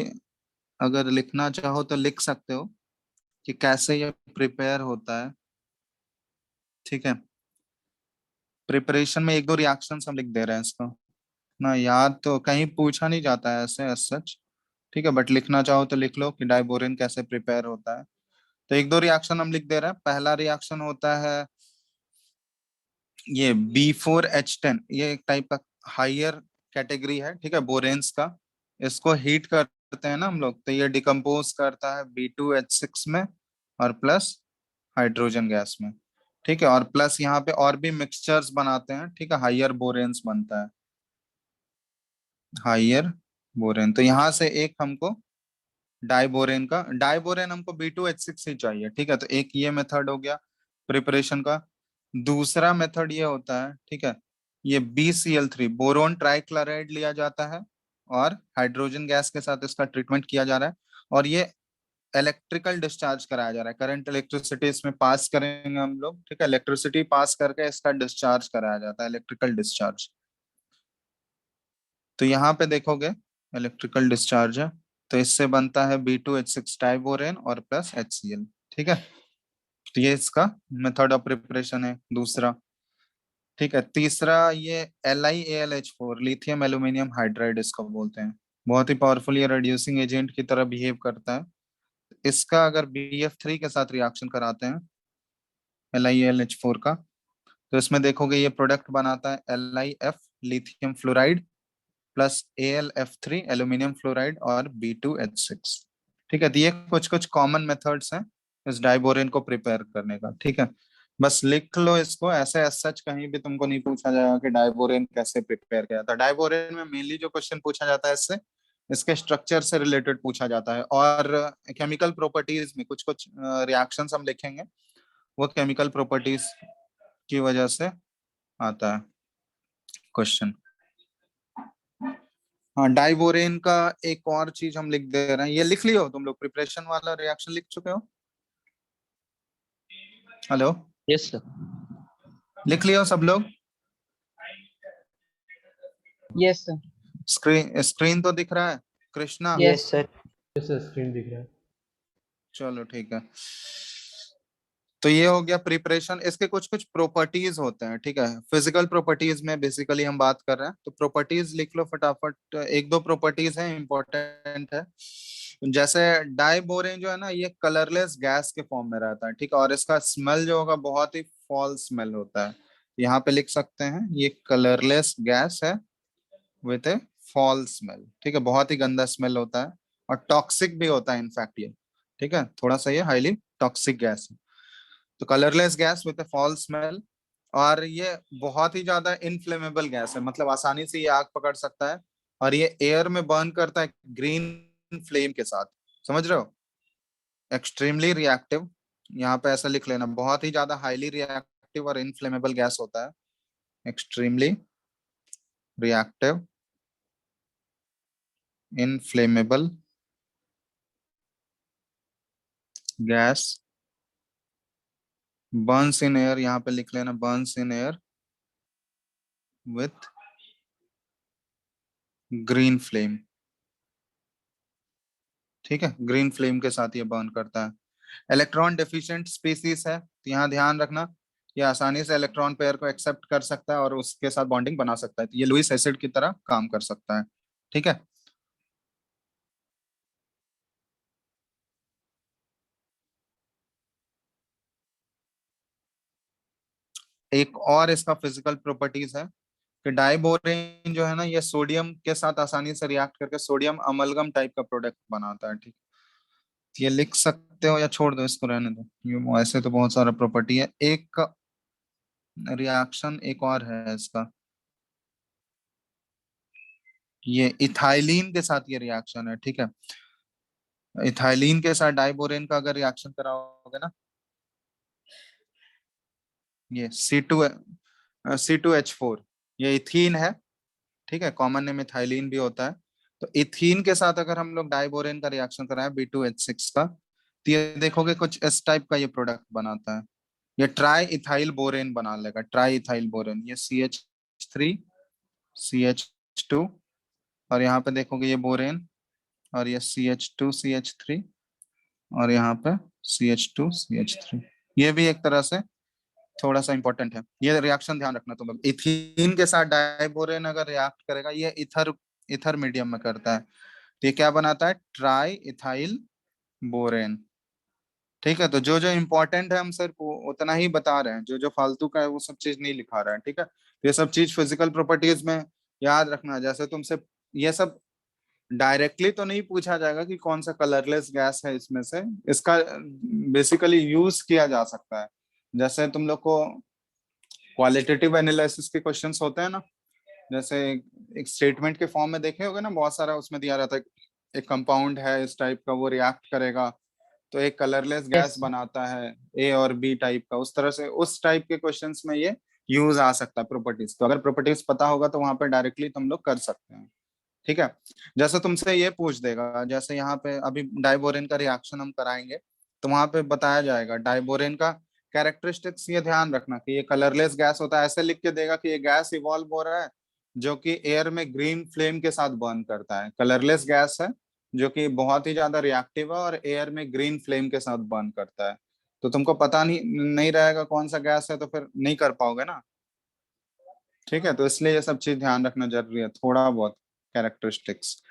अगर लिखना चाहो तो लिख सकते हो कि कैसे ये प्रिपेयर होता है। ठीक है, प्रिपरेशन में एक दो रिएक्शंस हम लिख दे रहे हैं इसको ना, याद तो कहीं पूछा नहीं जाता है ऐसे सच। ठीक है, बट लिखना चाहो तो लिख लो कि डाइबोरेन कैसे प्रिपेयर होता है। तो एक दो रिएक्शन हम लिख दे रहे हैं। पहला रिएक्शन होता है ये B4H10, ये एक टाइप का हायर कैटेगरी है। ठीक है, बोरेन्स का। इसको हीट करते हैं ना हम लोग, तो ये डिकम्पोज करता है B2H6 में और प्लस हाइड्रोजन गैस में। ठीक है, और प्लस यहाँ पे और भी मिक्सचर्स बनाते हैं। ठीक है, हायर बोरेन्स बनता है, हायर बोरेन। तो यहाँ से एक हमको डाइबोरेन हमको B2H6 ही चाहिए। ठीक है, तो एक ये मेथड हो गया प्रिपरेशन का। दूसरा मेथड ये होता है, ठीक है, ये BCl3 बोरोन ट्राइक्लोराइड लिया जाता है और हाइड्रोजन गैस के साथ इसका ट्रीटमेंट किया जा रहा है, और ये इलेक्ट्रिकल डिस्चार्ज कराया जा रहा है। करंट इलेक्ट्रिसिटी इसमें पास करेंगे हम लोग। ठीक है, इलेक्ट्रिसिटी पास करके इसका डिस्चार्ज कराया जाता है, इलेक्ट्रिकल डिस्चार्ज। तो यहाँ पे देखोगे इलेक्ट्रिकल डिस्चार्ज है, तो इससे बनता है B2H6 डाइबोरेन और प्लस HCl। ठीक है, तो ये इसका मेथड ऑफ प्रिपरेशन है दूसरा। ठीक है, तीसरा ये LiAlH4 लिथियम एल्यूमिनियम हाइड्राइड इसको बोलते हैं। बहुत ही पावरफुल ये रिड्यूसिंग एजेंट की तरह बिहेव करता है। इसका अगर BF3 के साथ रिएक्शन कराते हैं LiAlH4 का, तो इसमें देखोगे ये प्रोडक्ट बनाता है LiF lithium fluoride plus AlF3 aluminium fluoride और B2H6। ठीक है, तो ये कुछ कुछ कॉमन मेथड्स हैं इस डाइबोरेन को प्रिपेयर करने का। ठीक है, बस लिख लो इसको ऐसे, सच कहीं भी तुमको नहीं पूछा जाएगा कि डाइबोरेन कैसे प्रिपेयर किया जाता है। डाइबोरेन में मेनली जो क्वेश्चन पूछा जाता है इससे, इसके स्ट्रक्चर से रिलेटेड पूछा जाता है, और केमिकल प्रॉपर्टीज में कुछ कुछ रिएक्शंस हम लिखेंगे, वो केमिकल प्रॉपर्टीज की वजह से आता है क्वेश्चन। हाँ, डाइबोरेन का एक और चीज हम लिख दे रहे हैं, ये लिख लियो तुम लोग, प्रिपरेशन वाला रिएक्शन लिख चुके हो? Hello, yes sir. लिख लियो सब लोग? Yes sir. स्क्रीन स्क्रीन तो दिख रहा है Krishna? Yes sir. Sir screen दिख रहा है। चलो ठीक है, तो ये हो गया प्रिपरेशन। इसके कुछ कुछ प्रॉपर्टीज होते हैं। ठीक है, फिजिकल प्रॉपर्टीज में बेसिकली हम बात कर रहे हैं, तो प्रॉपर्टीज लिख लो फटाफट। एक दो प्रॉपर्टीज हैं इंपॉर्टेंट है। जैसे डाइबोरेन जो है ना, ये कलरलेस गैस के फॉर्म में रहता है। ठीक है, और इसका स्मेल जो होगा बहुत ही फॉल स्मेल होता है। यहाँ पे लिख सकते हैं ये कलरलेस गैस है विथ ए फॉल स्मेल। ठीक है, बहुत ही गंदा स्मेल होता है और टॉक्सिक भी होता है इनफैक्ट ये। ठीक है, थोड़ा सा ये हाईली टॉक्सिक गैस है। तो colourless gas with fall smell, और ये बहुत ही ज्यादा इनफ्लेमेबल गैस है, मतलब आसानी से ये आग पकड़ सकता है, और ये एयर में बर्न करता है ग्रीन फ्लेम के साथ। समझ रहे हो? एक्सट्रीमली रिएक्टिव, यहाँ पे ऐसा लिख लेना, बहुत ही ज्यादा हाईली रिएक्टिव और इनफ्लेमेबल गैस होता है। Extremely reactive, inflammable gas, Burns in air, यहाँ पे लिख लेना Burns in air with green flame. ठीक है, ग्रीन फ्लेम के साथ ये बर्न करता है। इलेक्ट्रॉन डेफिशिएंट स्पीसीज है, तो यहाँ ध्यान रखना, ये आसानी से इलेक्ट्रॉन पेयर को एक्सेप्ट कर सकता है और उसके साथ बॉन्डिंग बना सकता है, तो ये लुईस एसिड की तरह काम कर सकता है। ठीक है, एक और इसका फिजिकल प्रॉपर्टीज है कि डाइबोरेन जो है ना, ये सोडियम के साथ आसानी से रिएक्ट करके सोडियम अमलगम टाइप का प्रोडक्ट बनाता है। ठीक, ये लिख सकते हो या छोड़ दो, इसको रहने दो। ये ऐसे तो बहुत सारा प्रॉपर्टी है। एक रिएक्शन एक और है इसका, ये इथाइलिन के साथ ये रिएक्शन है, ठीक है। इथाइलिन के साथ डाइबोरेन का अगर रिएक्शन कराओगे ना, ये C2H4, ये इथीन है, ठीक है। कॉमन नेम इथाइलिन भी होता है। तो इथीन के साथ अगर हम लोग डाइबोरेन का रिएक्शन कराएं B2H6 का, तो ये देखोगे कुछ इस टाइप का ये प्रोडक्ट बनाता है। ये ट्राई इथाइल बोरेन बना लेगा, ट्राई इथाइल बोरेन। ये CH3 CH2, और यहाँ पे देखोगे ये बोरेन, और ये CH2 CH3, और यहाँ पे CH2 CH3। ये भी एक तरह से थोड़ा सा इंपॉर्टेंट है, ये रिएक्शन ध्यान रखना तुम लोग। इथीन के साथ डाइबोरेन अगर रिएक्ट करेगा, ये इथर इथर मीडियम में करता है, तो ये क्या बनाता है, ट्राई इथाइल बोरेन, ठीक है। तो जो जो इंपॉर्टेंट है हम सिर्फ उतना ही बता रहे हैं, जो जो फालतू का है वो सब चीज नहीं लिखा रहे हैं, ठीक है। तो ये सब चीज फिजिकल प्रॉपर्टीज में याद रखना है। जैसे तुमसे ये सब डायरेक्टली तो नहीं पूछा जाएगा कि कौन सा कलरलेस गैस है इसमें से, इसका बेसिकली यूज किया जा सकता है। जैसे तुम लोग को क्वालिटेटिव एनालिसिस के क्वेश्चंस होते हैं ना, जैसे एक स्टेटमेंट के फॉर्म में देखे होगे ना, बहुत सारा उसमें दिया रहता है, एक कंपाउंड है इस टाइप का, वो रिएक्ट करेगा तो एक कलरलेस गैस Yes. बनाता है, ए और बी टाइप का। उस तरह से उस टाइप के क्वेश्चंस में ये यूज आ सकता है प्रॉपर्टीज। तो अगर प्रॉपर्टीज पता होगा तो वहां पे डायरेक्टली तुम लोग कर सकते हैं, ठीक है। जैसे तुमसे ये पूछ देगा, जैसे यहाँ पे अभी डाइबोरेन का रिएक्शन हम कराएंगे, तो वहां पे बताया जाएगा डाइबोरेन का कैरेक्टरिस्टिक्स। ये ध्यान रखना कि ये कलरलेस गैस होता है, ऐसे लिख के देगा कि ये गैस इवॉल्व हो रहा है जो कि एयर में ग्रीन फ्लेम के साथ बर्न करता है। कलरलेस गैस है जो कि बहुत ही ज्यादा रिएक्टिव है और एयर में ग्रीन फ्लेम के साथ बर्न करता है। तो तुमको पता नहीं नहीं रहेगा कौन सा गैस है, तो फिर नहीं कर पाओगे ना, ठीक है। तो इसलिए ये सब चीज ध्यान रखना जरूरी है, थोड़ा बहुत कैरेक्टरिस्टिक्स।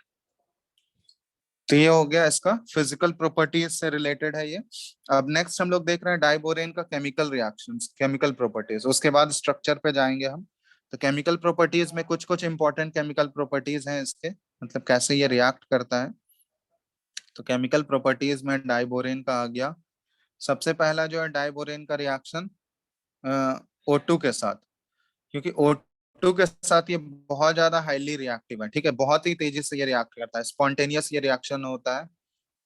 तो ये हो गया इसका फिजिकल प्रॉपर्टीज से रिलेटेड है ये। अब नेक्स्ट हम लोग देख रहे हैं डाइबोरेन का केमिकल रिएक्शंस, केमिकल प्रॉपर्टीज। उसके बाद स्ट्रक्चर पे जाएंगे हम। तो केमिकल प्रॉपर्टीज में कुछ कुछ इंपॉर्टेंट केमिकल प्रॉपर्टीज हैं इसके, मतलब कैसे ये रिएक्ट करता है। तो केमिकल प्रॉपर्टीज में डाइबोरेन का आ गया। सबसे पहला जो है डाइबोरेन का रिएक्शन O2 के साथ, क्योंकि O2 के साथ ये बहुत ज्यादा हाईली रिएक्टिव है, ठीक है। बहुत ही तेजी से ये रिएक्ट करता है, स्पॉन्टेनियस ये रिएक्शन होता है,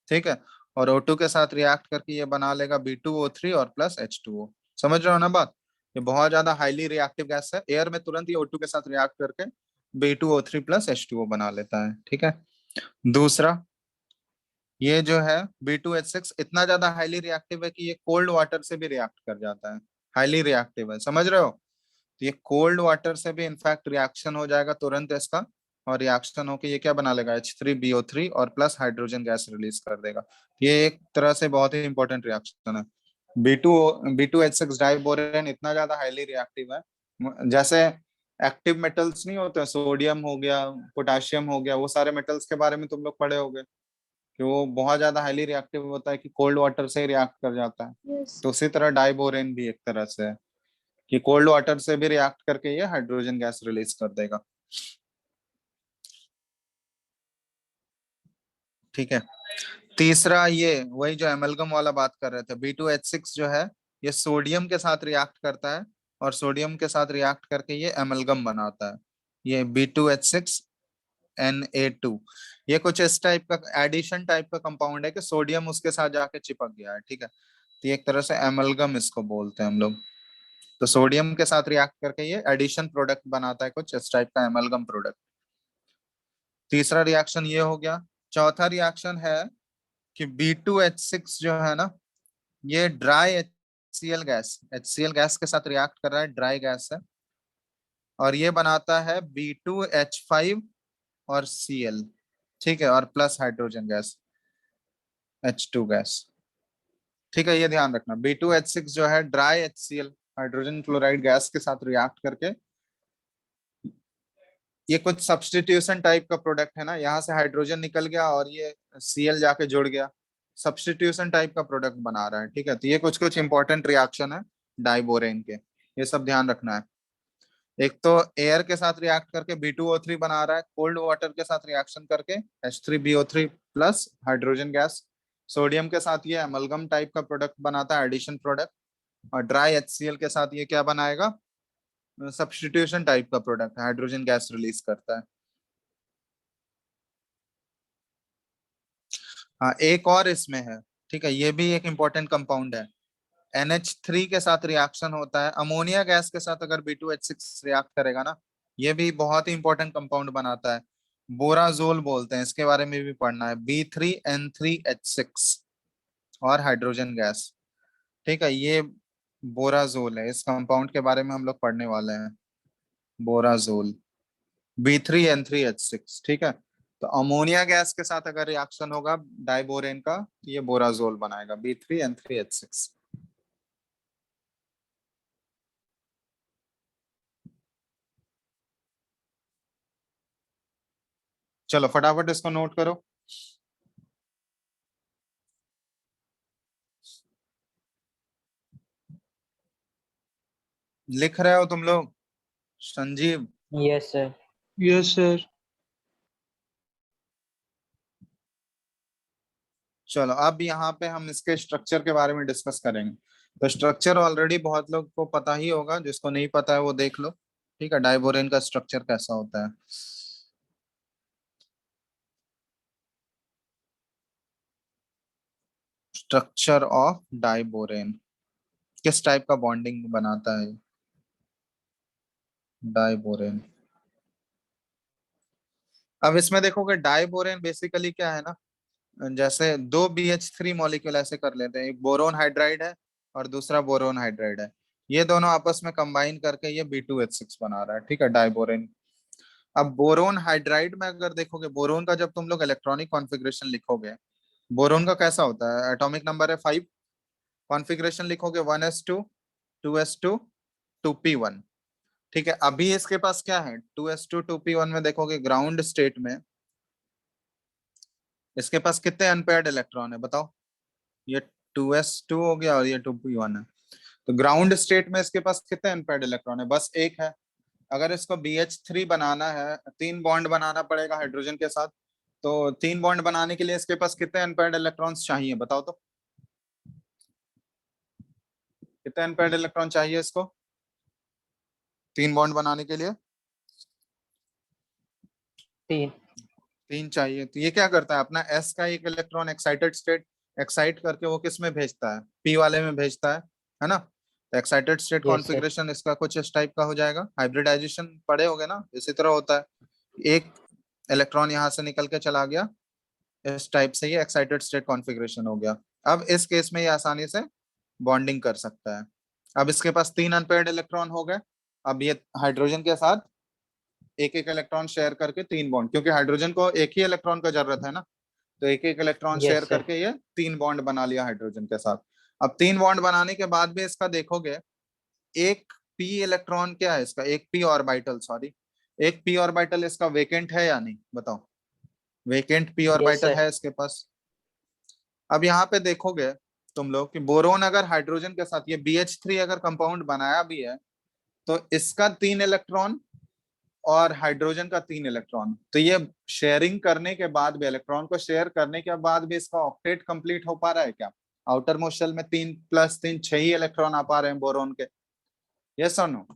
ठीक है। और O2 के साथ रिएक्ट करके ये बना लेगा B2O3 और प्लस H2O। समझ रहे हो ना बात, ये बहुत ज्यादा हाईली रिएक्टिव गैस है, एयर में तुरंत ये O2 के साथ रिएक्ट करके B2O3 प्लस H2O बना लेता है, ठीक है। दूसरा, ये जो है B2H6 इतना ज्यादा हाईली रिएक्टिव है कि ये कोल्ड वाटर से भी रिएक्ट कर जाता है, हाईली रिएक्टिव है, समझ रहे हो। तो ये कोल्ड वाटर से भी इनफैक्ट रिएक्शन हो जाएगा तुरंत इसका, और रिएक्शन होके ये क्या बना लेगा, H3BO3 और प्लस हाइड्रोजन गैस रिलीज कर देगा। ये एक तरह से बहुत ही इंपॉर्टेंट रिएक्शन है। B2H6 डाइबोरेन इतना ज्यादा हाईली रिएक्टिव है, जैसे एक्टिव मेटल्स नहीं होते, सोडियम हो गया, पोटेशियम हो गया, वो सारे मेटल्स के बारे में तुम लोग पढ़े होगे कि वो बहुत ज्यादा हाईली रिएक्टिव होता है कि कोल्ड वाटर से ही रिएक्ट कर जाता है। तो उसी तरह डाइबोरेन भी एक तरह से है कि कोल्ड वाटर से भी रिएक्ट करके ये हाइड्रोजन गैस रिलीज कर देगा, ठीक है। तीसरा, ये वही जो एमलगम वाला बात कर रहे थे, B2H6 जो है ये सोडियम के साथ रिएक्ट करता है, और सोडियम के साथ रिएक्ट करके ये एमलगम बनाता है, ये B2H6Na2। ये कुछ इस टाइप का एडिशन टाइप का कंपाउंड है कि सोडियम उसके साथ जाके चिपक गया है, ठीक है। तो ये एक तरह से एमलगम इसको बोलते हैं हम लोग। तो सोडियम के साथ रिएक्ट करके ये एडिशन प्रोडक्ट बनाता है, कुछ इस टाइप का एमलगम प्रोडक्ट। तीसरा रिएक्शन ये हो गया। चौथा रिएक्शन है कि B2H6 जो है ना, ये ड्राई HCl गैस के साथ रिएक्ट कर रहा है, ड्राई गैस है, और ये बनाता है B2H5 और Cl, ठीक है, और plus hydrogen gas H2 gas, ठीक है। ये ध्यान रखना, B2H6 जो है dry HCl hydrogen chloride gas के साथ रिएक्ट करके, ये कुछ सब्स्टिट्यूशन टाइप का प्रोडक्ट है ना, यहाँ से हाइड्रोजन निकल गया और ये Cl जाके जुड़ गया, सब्स्टिट्यूशन टाइप का प्रोडक्ट बना रहा है, ठीक है। तो ये कुछ कुछ इंपॉर्टेंट रिएक्शन है डाइबोरेन के, ये सब ध्यान रखना है। एक तो एयर के साथ रिएक्ट करके B2O3 बना रहा है, कोल्ड वाटर के साथ रिएक्शन करके H3BO3 plus hydrogen gas sodium के साथ ये एमलगम टाइप का प्रोडक्ट बनाता है, एडिशन प्रोडक्ट। और ड्राई HCl के साथ ये क्या बनाएगा, सब्स्टिट्यूशन टाइप का प्रोडक्ट, हाइड्रोजन गैस रिलीज करता है। हाँ एक और इसमें है, ठीक है, ये भी एक इंपॉर्टेंट कंपाउंड है। NH3 के साथ रिएक्शन होता है, अमोनिया गैस के साथ अगर B2H6 रिएक्ट करेगा ना, ये भी बहुत ही इंपॉर्टेंट कंपाउंड बनाता है। बोराजोल बोलते हैं, इसके बारे में भी पढ़ना है, B3N3H6 और हाइड्रोजन गैस। ठीक है, ये बोराजोल है, इस कंपाउंड के बारे में हम लोग पढ़ने वाले हैं, बोराजोल B3N3H6। ठीक है, तो अमोनिया गैस के साथ अगर रिएक्शन होगा डाइबोरेन का, तो ये बोराजोल बनाएगा, B3N3H6। चलो फटाफट इसको नोट करो। लिख रहे हो तुम लोग? Sanjeev, Yes, sir. Yes sir. चलो अब यहाँ पे हम इसके स्ट्रक्चर के बारे में डिस्कस करेंगे। तो स्ट्रक्चर ऑलरेडी बहुत लोग को पता ही होगा, जिसको नहीं पता है वो देख लो। ठीक है, डाइबोरेन का स्ट्रक्चर कैसा होता है। स्ट्रक्चर ऑफ डाइबोरेन, किस टाइप का बॉन्डिंग बनाता है डाइबोरेन। अब इसमें देखोगे डाइबोरेन बेसिकली क्या है ना, जैसे दो BH3 मॉलिक्यूल ऐसे कर लेते हैं, एक बोरोन हाइड्राइड है और दूसरा बोरोन हाइड्राइड है, ये दोनों आपस में कंबाइन करके ये B2H6 बना रहा है। ठीक है, डाइबोरेन। अब बोरोन हाइड्राइड में अगर देखोगे, बोरोन का जब तुम लोग इलेक्ट्रॉनिक कॉन्फ़िगरेशन लिखोगे, बोरोन का कैसा होता है, एटॉमिक नंबर है 5, कॉन्फ़िगरेशन लिखोगे 1s2 2s2 2p1। ठीक है, अभी इसके पास क्या है, 2s2 2p1 में देखोगे ग्राउंड स्टेट में इसके पास कितने अनपेयर्ड इलेक्ट्रॉन है बताओ। ये 2s2 हो गया और ये 2p1 है। तो ग्राउंड स्टेट में इसके पास कितने अनपेयर्ड इलेक्ट्रॉन है, बस एक है। अगर इसको BH3 बनाना है, 3 बॉन्ड बनाना पड़ेगा हाइड्रोजन के साथ, तो 3 बॉन्ड बनाने के लिए इसके पास कितने अनपेयर्ड इलेक्ट्रॉन्स चाहिए बताओ तो, कितने अनपेयर्ड इलेक्ट्रॉन चाहिए इसको 3 बॉन्ड बनाने के लिए। 3. 3 चाहिए। तो ये क्या करता है, अपना S का एक इलेक्ट्रॉन एक्साइटेड स्टेट एक्साइट करके वो किस में भेजता है, P वाले में भेजता है ना। तो excited state Yes, sir. Configuration इसका कुछ इस टाइप का हो जाएगा। हाइब्रिडाइजेशन पढ़े होगे ना, इसी तरह होता है, एक इलेक्ट्रॉन यहाँ से निकल के चला गया, इस टाइप से ये एक्साइटेड स्टेट कॉन्फ़िगरेशन हो गया। अब इस केस में ये आसानी से बॉन्डिंग कर सकता है। अब इसके पास 3 अनपेयर्ड इलेक्ट्रॉन हो गए। अब ये हाइड्रोजन के साथ एक एक इलेक्ट्रॉन शेयर करके 3 बॉन्ड, क्योंकि हाइड्रोजन को एक ही इलेक्ट्रॉन का जरूरत है ना, तो एक एक इलेक्ट्रॉन Yes, शेयर sir. करके ये 3 बॉन्ड बना लिया हाइड्रोजन के साथ। अब 3 बॉन्ड बनाने के बाद भी इसका देखोगे, एक p इलेक्ट्रॉन क्या है इसका, एक p ऑर्बिटल, सॉरी, एक p ऑर्बिटल इसका वेकेंट है या नहीं बताओ, vacant p Yes, orbital sir. है इसके पास। अब यहाँ पे देखोगे तुम लोग कि बोरोन अगर हाइड्रोजन के साथ ये BH3 अगर कंपाउंड बनाया भी है, तो इसका 3 इलेक्ट्रॉन और हाइड्रोजन का 3 इलेक्ट्रॉन, तो ये शेयरिंग करने के बाद भी, इलेक्ट्रॉन को शेयर करने के बाद भी इसका ऑक्टेट कंप्लीट हो पा रहा है क्या। आउटर मोस्ट शेल में 3 + 3 6 ही इलेक्ट्रॉन आ पा रहे हैं बोरोन के, यस और नो।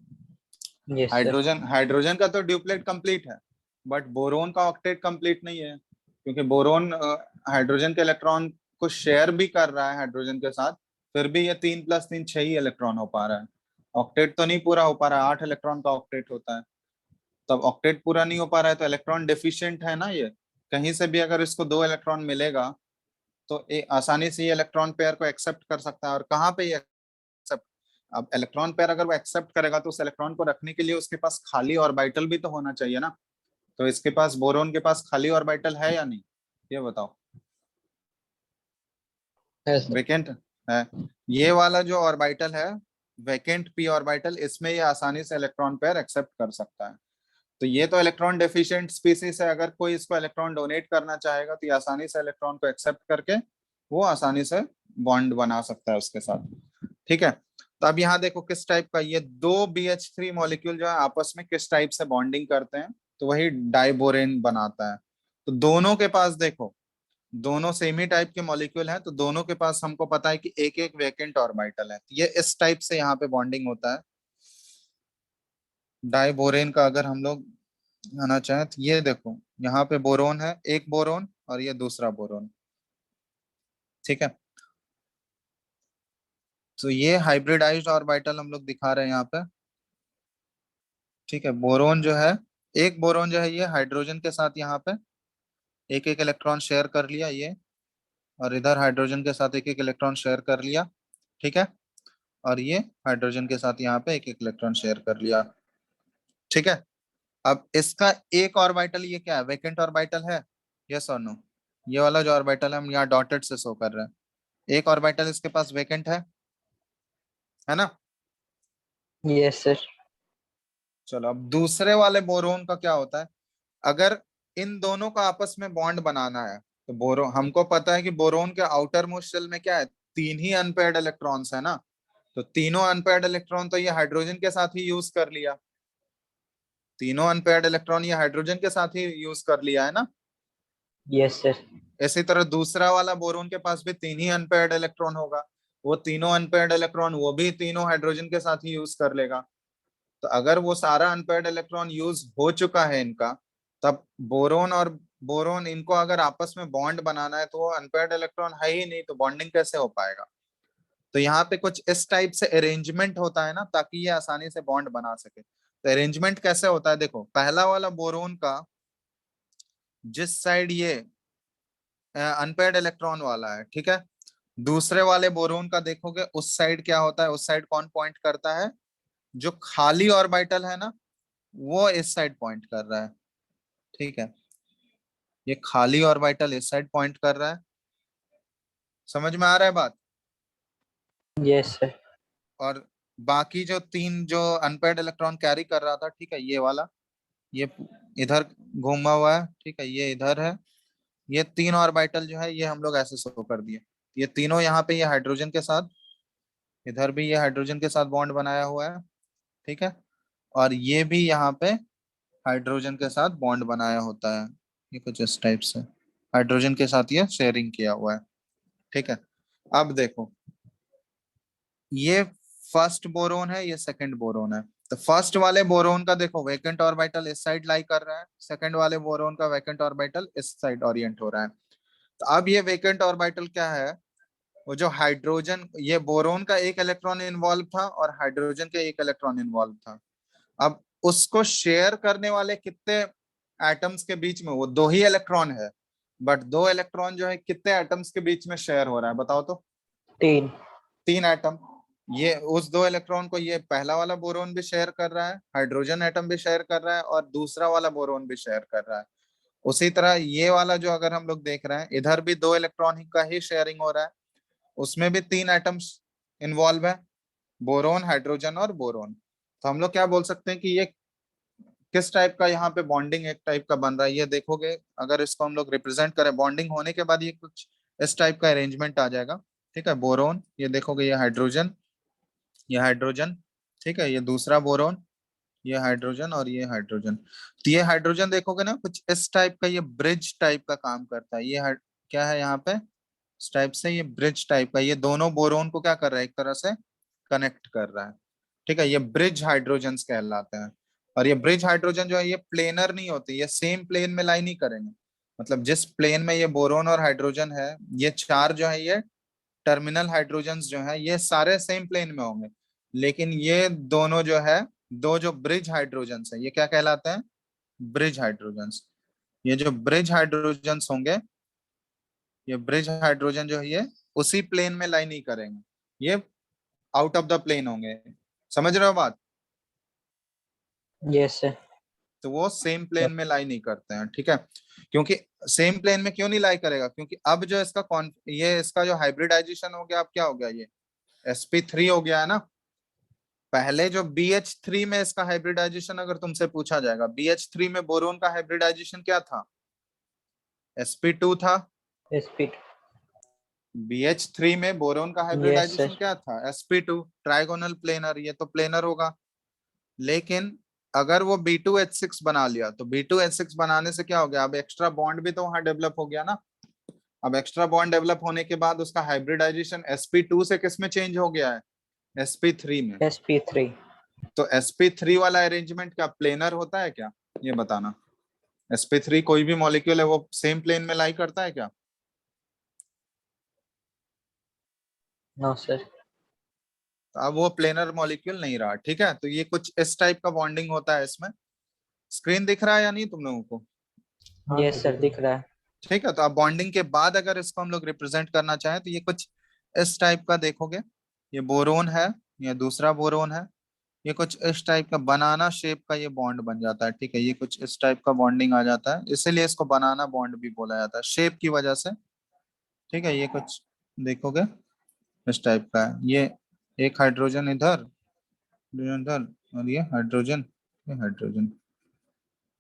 Yes, sir. हाइड्रोजन का तो ड्यूप्लेट कंप्लीट है, बट बोरोन का ऑक्टेट कंप्लीट नहीं है, क्योंकि बोरोन हाइड्रोजन के इलेक्ट्रॉन को शेयर भी कर रहा है हाइड्रोजन के साथ, फिर भी ये 3 + 3 6 ही इलेक्ट्रॉन हो पा रहा है, ऑक्टेट तो नहीं पूरा हो पा रहा है। 8 इलेक्ट्रॉन का ऑक्टेट होता है, तब ऑक्टेट पूरा नहीं हो पा रहा है, तो इलेक्ट्रॉन डेफिशिएंट है ना ये। कहीं से भी अगर इसको 2 इलेक्ट्रॉन मिलेगा तो आसानी से ये इलेक्ट्रॉन पेयर को एक्सेप्ट कर सकता है। और कहाँ पे ये एक्सेप्ट, अब इलेक्ट्रॉन पेयर अगर वो एक्सेप्ट करेगा तो उस इलेक्ट्रॉन को रखने के लिए उसके पास खाली ऑर्बिटल भी तो होना चाहिए ना। तो इसके पास, बोरोन के पास खाली ऑर्बिटल है या नहीं, ये बताओ। है सर। वेकेंट है, ये वाला जो ऑर्बिटल है वेकेंट p ऑर्बिटल, इसमें ये आसानी से इलेक्ट्रॉन पेयर एक्सेप्ट कर सकता है। तो ये तो इलेक्ट्रॉन डेफिशिएंट स्पीसीज है, अगर कोई इसको इलेक्ट्रॉन डोनेट करना चाहेगा तो ये आसानी से इलेक्ट्रॉन को एक्सेप्ट करके वो आसानी से बॉन्ड बना सकता है उसके साथ। ठीक है, तो अब यहाँ देखो किस टाइप का, ये दो BH3 मॉलिक्यूल जो है आपस में किस टाइप से बॉन्डिंग करते हैं, तो वही डाइबोरेन बनाता है। तो दोनों के पास देखो दोनों सेम ही टाइप के मॉलिक्यूल हैं, तो दोनों के पास हमको पता है कि एक एक वेकेंट ऑर्बिटल है। ये इस टाइप से यहाँ पे बॉन्डिंग होता है डाइबोरेन का। अगर हम लोग आना चाहें तो ये देखो, यहाँ पे बोरोन है, एक बोरोन और ये दूसरा बोरोन, ठीक है। तो ये हाइब्रिडाइज्ड ऑर्बिटल हम लोग दिखा रहे हैं यहाँ पे, ठीक है। बोरोन जो है, एक बोरोन जो है ये हाइड्रोजन के साथ यहाँ पे एक एक इलेक्ट्रॉन शेयर कर लिया ये, और इधर हाइड्रोजन के साथ एक एक इलेक्ट्रॉन शेयर कर लिया, ठीक है। और ये हाइड्रोजन के साथ यहाँ पे एक एक इलेक्ट्रॉन शेयर कर लिया, ठीक है। अब इसका एक ऑर्बिटल ये क्या है, वेकेंट ऑर्बिटल है, यस और नो। ये वाला जो ऑर्बिटल है हम यहाँ डॉटेड से शो कर रहे हैं, एक ऑर्बिटल इसके पास वेकेंट है ना। Yes, sir. चलो अब दूसरे वाले बोरोन का क्या होता है। अगर इन दोनों का आपस में बॉन्ड बनाना है तो बोरोन, हमको पता है कि बोरोन के आउटर मोस्ट शेल में क्या है, तीन ही अनपेयर्ड इलेक्ट्रॉन्स है ना। तो तीनों अनपेयर्ड इलेक्ट्रॉन तो ये हाइड्रोजन के साथ ही यूज कर लिया, तीनों अनपेयर्ड इलेक्ट्रॉन ये हाइड्रोजन के साथ ही यूज कर लिया है ना। Yes, sir. इसी तरह दूसरा वाला बोरोन के पास भी तीन ही अनपेयर्ड इलेक्ट्रॉन होगा, वो तीनों अनपेयर्ड इलेक्ट्रॉन वो भी तीनों हाइड्रोजन के साथ ही यूज कर लेगा। तो अगर वो सारा अनपेयर्ड इलेक्ट्रॉन यूज हो चुका है इनका, तब बोरोन और बोरोन इनको अगर आपस में बॉन्ड बनाना है तो वो अनपेयर्ड इलेक्ट्रॉन है ही नहीं, तो बॉन्डिंग कैसे हो पाएगा। तो यहाँ पे कुछ इस टाइप से अरेंजमेंट होता है ना, ताकि ये आसानी से बॉन्ड बना सके। तो अरेंजमेंट कैसे होता है, देखो पहला वाला बोरोन का जिस साइड ये अनपेयर्ड इलेक्ट्रॉन वाला है, ठीक है, दूसरे वाले बोरोन का देखोगे उस साइड क्या होता है, उस साइड कौन पॉइंट करता है, जो खाली ऑर्बिटल है ना वो इस साइड पॉइंट कर रहा है, ठीक है। ये खाली ऑर्बिटल इस साइड पॉइंट कर रहा है, समझ में आ रहा है बात। Yes, sir. और बाकी जो तीन जो अनपेयर्ड इलेक्ट्रॉन कैरी कर रहा था, ठीक है, ये वाला ये इधर घूमा हुआ है, ठीक है, ये इधर है। ये तीन ऑर्बिटल जो है ये हम लोग ऐसे शो कर दिए, ये तीनों यहाँ पे ये हाइड्रोजन के साथ, इधर भी ये हाइड्रोजन के साथ बॉन्ड बनाया हुआ है, ठीक है। और ये भी यहाँ पे हाइड्रोजन के साथ बॉन्ड बनाया होता है, ये कुछ इस टाइप से हाइड्रोजन के साथ ये शेयरिंग किया हुआ है, ठीक है। अब देखो ये फर्स्ट बोरोन है, ये सेकंड बोरोन है। तो फर्स्ट वाले बोरोन का देखो वेकेंट ऑर्बिटल इस साइड लाई कर रहा है, सेकंड वाले बोरोन का वेकेंट ऑर्बिटल इस साइड ओरिएंट हो रहा है। तो अब ये वेकेंट ऑर्बिटल क्या है, वो जो हाइड्रोजन, ये बोरोन का एक इलेक्ट्रॉन इन्वॉल्व था और हाइड्रोजन के एक इलेक्ट्रॉन इन्वॉल्व था। अब उसको शेयर करने वाले कितने एटम्स के बीच में, वो दो ही इलेक्ट्रॉन है, बट दो इलेक्ट्रॉन जो है कितने एटम्स के बीच में शेयर हो रहा है बताओ तो। 3. तीन एटम। ये उस दो इलेक्ट्रॉन को ये पहला वाला बोरोन भी शेयर कर रहा है, हाइड्रोजन एटम भी शेयर कर रहा है, और दूसरा वाला बोरोन भी शेयर कर रहा है। उसी तरह ये वाला जो अगर हम लोग देख रहे हैं, इधर भी दो इलेक्ट्रॉन का ही शेयरिंग हो रहा है, उसमें भी तीन एटम्स इन्वॉल्व है, बोरोन हाइड्रोजन और बोरोन। तो हम लोग क्या बोल सकते हैं कि ये किस टाइप का यहाँ पे बॉन्डिंग एक टाइप का बन रहा है, ये देखोगे अगर इसको हम लोग रिप्रेजेंट करें बॉन्डिंग होने के बाद ये कुछ इस टाइप का अरेंजमेंट आ जाएगा, ठीक है। बोरोन ये देखोगे ये हाइड्रोजन, ये हाइड्रोजन, ठीक है, ये दूसरा बोरोन, ये हाइड्रोजन और ये हाइड्रोजन। तो ये हाइड्रोजन देखोगे ना कुछ इस टाइप का, ये ब्रिज टाइप का काम करता है। ये क्या है यहाँ पे, इस टाइप से ये ब्रिज टाइप का, ये दोनों बोरोन को क्या कर रहा है, एक तरह से कनेक्ट कर रहा है, ठीक है। ये ब्रिज हाइड्रोजन कहलाते हैं। और ये ब्रिज हाइड्रोजन जो है ये प्लेनर नहीं होते, ये सेम प्लेन में लाई नहीं करेंगे। मतलब जिस प्लेन में ये बोरोन और हाइड्रोजन है, ये चार जो है ये टर्मिनल हाइड्रोजन जो है ये सारे सेम प्लेन में होंगे। लेकिन ये दोनों जो है, दो जो ब्रिज हाइड्रोजन है ये क्या कहलाते हैं, ब्रिज हाइड्रोजन। ये जो ब्रिज हाइड्रोजन होंगे, ये ब्रिज हाइड्रोजन जो है ये उसी प्लेन में लाई नहीं करेंगे, ये आउट ऑफ द प्लेन होंगे, समझ रहे हो बात। Yes, sir. तो वो सेम प्लेन में लाई नहीं करते हैं, ठीक है। क्योंकि सेम प्लेन में क्यों नहीं लाई करेगा, क्योंकि अब जो इसका ये इसका जो हाइब्रिडाइजेशन हो गया, अब क्या हो गया, ये sp3 हो गया है ना। पहले जो BH3 में इसका हाइब्रिडाइजेशन अगर तुमसे पूछा जाएगा, BH3 में बोरोन का हाइब्रिडाइजेशन क्या था, sp2 था। SP2. BH3 में बोरोन का Yes, हाइब्रिडाइजेशन sir. क्या था, sp2 ट्राइगोनल प्लेनर, ये तो प्लेनर होगा। लेकिन अगर वो B2H6 बना लिया, तो B2H6 बनाने से क्या हो गया, अब एक्स्ट्रा बॉन्ड भी तो वहां डेवलप हो गया ना। अब एक्स्ट्रा बॉन्ड डेवलप होने के बाद उसका हाइब्रिडाइजेशन sp2 से किस में चेंज हो गया है? sp3 में। sp3 तो sp3 वाला अरेंजमेंट क्या प्लेनर होता है क्या, ये बताना। sp3 कोई भी मॉलिक्यूल है वो सेम प्लेन में लाई करता है क्या? no sir तो अब वो प्लेनर मॉलिक्यूल नहीं रहा, ठीक है। तो ये कुछ इस टाइप का बॉन्डिंग होता है इसमें। स्क्रीन दिख रहा है या नहीं तुम लोगों को? हाँ yes सर sir दिख रहा है ठीक है। तो अब बॉन्डिंग के बाद अगर इसको हम लोग रिप्रेजेंट करना चाहें तो ये कुछ इस टाइप का देखोगे। ये बोरोन है, ये दूसरा बोरोन है, ये कुछ इस टाइप का बनाना शेप का ये बॉन्ड बन जाता है, ठीक है। ये कुछ इस टाइप का बॉन्डिंग आ जाता है, इसीलिए इसको बनाना बॉन्ड भी बोला जाता है शेप की वजह से, ठीक है। ये कुछ देखोगे इस टाइप का है। ये एक हाइड्रोजन इधर, हाइड्रोजन इधर, और ये हाइड्रोजन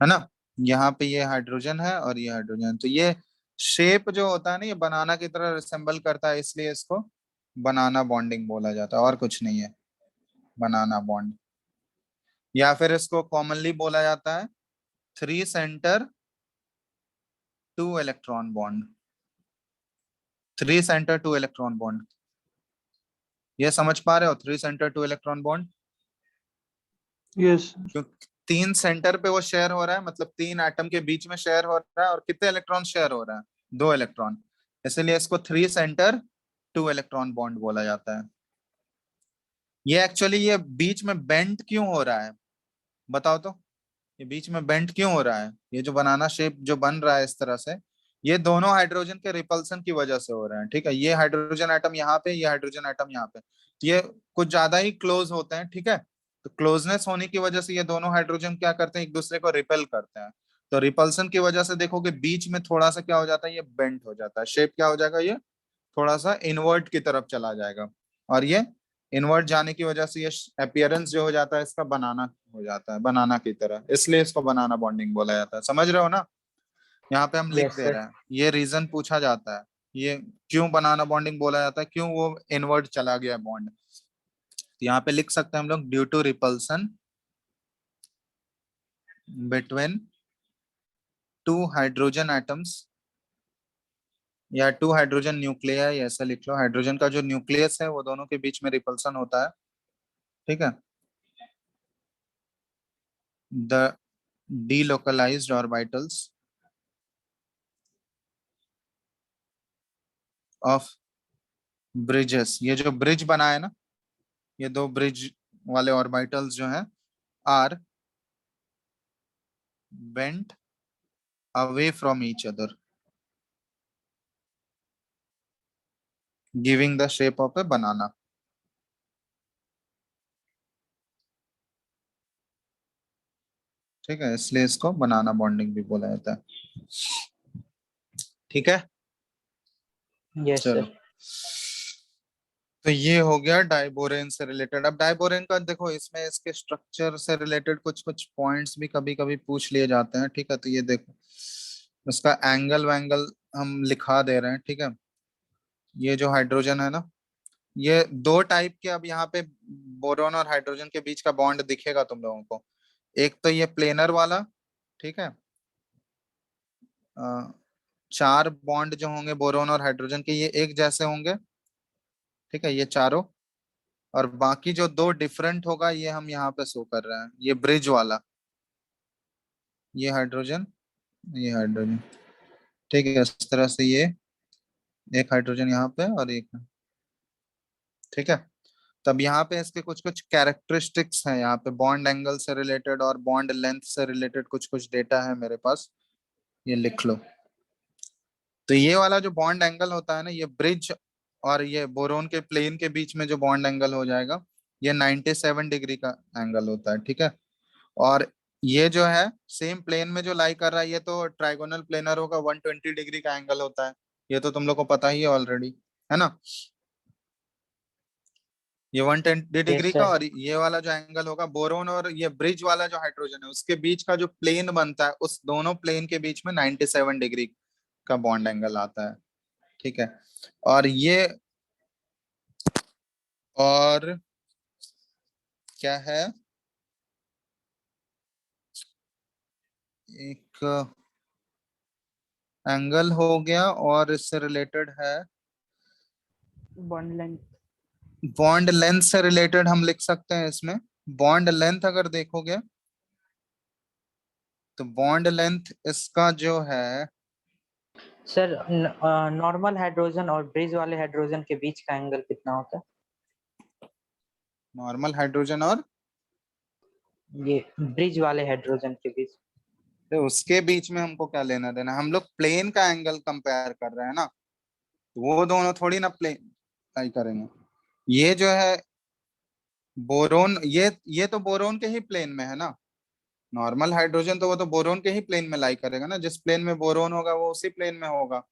है ना। यहाँ पे ये हाइड्रोजन है और ये हाइड्रोजन, तो ये शेप जो होता है ना ये बनाना की तरह रिसेंबल करता है, इसलिए इसको बनाना बॉन्डिंग बोला जाता है, और कुछ नहीं है बनाना बॉन्ड। या फिर इसको कॉमनली बोला जाता है 3 centre 2 electron bond. 3 centre 2 electron bond, ये समझ पा रहे हो? 3 सेंटर 2 इलेक्ट्रॉन बॉन्ड, Yes. क्यों? 3 सेंटर पे वो शेयर हो रहा है, मतलब 3 एटम के बीच में शेयर हो रहा है, और कितने इलेक्ट्रॉन शेयर हो रहा है? 2 इलेक्ट्रॉन, इसलिए इसको 3 सेंटर 2 इलेक्ट्रॉन बॉन्ड बोला जाता है। ये एक्चुअली ये बीच में बेंड क्यों हो रहा है, बताओ तो। ये बीच में बेंड क्यों हो रहा है? ये जो बनाना शेप जो बन रहा है इस तरह से, ये दोनों हाइड्रोजन के रिपल्सन की वजह से हो रहे हैं, ठीक है। ये हाइड्रोजन एटम यहाँ पे, ये हाइड्रोजन एटम यहाँ पे, तो ये कुछ ज्यादा ही क्लोज होते हैं, ठीक है। तो क्लोजनेस होने की वजह से ये दोनों हाइड्रोजन क्या करते हैं, एक दूसरे को रिपेल करते हैं। तो रिपल्सन की वजह से देखोगे बीच में थोड़ा सा क्या हो जाता है, ये बेंड हो जाता है, शेप क्या हो जाएगा, ये थोड़ा सा इनवर्ट की तरफ चला जाएगा। और ये इनवर्ट जाने की वजह से ये अपियरेंस जो हो जाता है इसका बनाना हो जाता है, बनाना की तरह, इसलिए इसको बनाना बॉन्डिंग बोला जाता है। समझ रहे हो ना? यहाँ पे हम लिख yes दे sir रहे हैं, ये रीजन पूछा जाता है, ये क्यों बनाना बॉन्डिंग बोला जाता है, क्यों वो इनवर्ट चला गया बॉन्ड। तो यहाँ पे लिख सकते हैं हम लोग due to repulsion between 2 hydrogen atoms, या 2 हाइड्रोजन न्यूक्लियाई, ऐसा लिख लो। हाइड्रोजन का जो न्यूक्लियस है वो दोनों के बीच में रिपल्सन होता है, ठीक है। The delocalized orbitals of bridges, ये जो ब्रिज बना है ना, ये दो ब्रिज वाले ऑर्बिटल्स जो हैं are bent away from each other giving the shape of a banana, ठीक है। इसलिए इसको बनाना बॉन्डिंग भी बोला जाता है, ठीक है। yes चलो, sir तो ये हो गया डाइबोरेन से रिलेटेड। अब डाइबोरेन का देखो, इसमें इसके स्ट्रक्चर से रिलेटेड कुछ कुछ पॉइंट्स भी कभी कभी पूछ लिए जाते हैं, ठीक है। तो ये देखो, इसका एंगल वैंगल हम लिखा दे रहे हैं, ठीक है। ये जो हाइड्रोजन है ना, ये दो टाइप के, अब यहाँ पे बोरोन और हाइड्रोजन के बीच का बॉन्ड दिखेगा तुम लोगों को। एक तो ये प्लेनर वाला, ठीक है। 4 बॉन्ड जो होंगे बोरोन और हाइड्रोजन के, ये एक जैसे होंगे, ठीक है, ये चारों। और बाकी जो दो डिफरेंट होगा ये हम यहाँ पे शो कर रहे हैं, ये ब्रिज वाला, ये हाइड्रोजन, ये हाइड्रोजन, ठीक है। इस तरह से ये एक हाइड्रोजन यहाँ पे और एक, ठीक है। तब यहाँ पे इसके कुछ कुछ कैरेक्टरिस्टिक्स हैं, यहाँ पे बॉन्ड एंगल से रिलेटेड और बॉन्ड लेंथ से रिलेटेड कुछ कुछ डेटा है मेरे पास, ये लिख लो। तो ये वाला जो बॉन्ड एंगल होता है ना, ये ब्रिज और ये बोरोन के प्लेन के बीच में जो बॉन्ड एंगल हो जाएगा, ये 97 डिग्री का एंगल होता है, ठीक है। और ये जो है सेम प्लेन में जो लाई कर रहा है, ये तो ट्राइगोनल प्लेनर होगा, 120 डिग्री का एंगल होता है, ये तो तुम लोग को पता ही है ऑलरेडी, है ना। ये 120 yes डिग्री का, sir और ये वाला जो एंगल होगा बोरोन और ये ब्रिज वाला जो हाइड्रोजन है उसके बीच का जो प्लेन बनता है, उस दोनों प्लेन के बीच में 97 डिग्री का बॉन्ड एंगल आता है, ठीक है। और ये, और क्या है, एक एंगल हो गया, और इससे रिलेटेड है बॉन्ड लेंथ। बॉन्ड लेंथ से रिलेटेड हम लिख सकते हैं इसमें। बॉन्ड लेंथ अगर देखोगे तो बॉन्ड लेंथ इसका जो है, सर नॉर्मल हाइड्रोजन और ब्रिज वाले हाइड्रोजन के बीच का एंगल कितना होता है? नॉर्मल हाइड्रोजन और ये ब्रिज वाले हाइड्रोजन के बीच। तो उसके बीच में हमको क्या लेना देना, हम लोग प्लेन का एंगल कंपेयर कर रहे हैं ना, तो वो दोनों थोड़ी ना प्लेन ट्राई करेंगे। ये जो है बोरोन, ये तो बोरोन के ही प्लेन में है ना। नॉर्मल हाइड्रोजन तो वो तो बोरोन के ही प्लेन में लाई करेगा ना, जिस प्लेन में बोरोन होगा वो उसी प्लेन में होगा।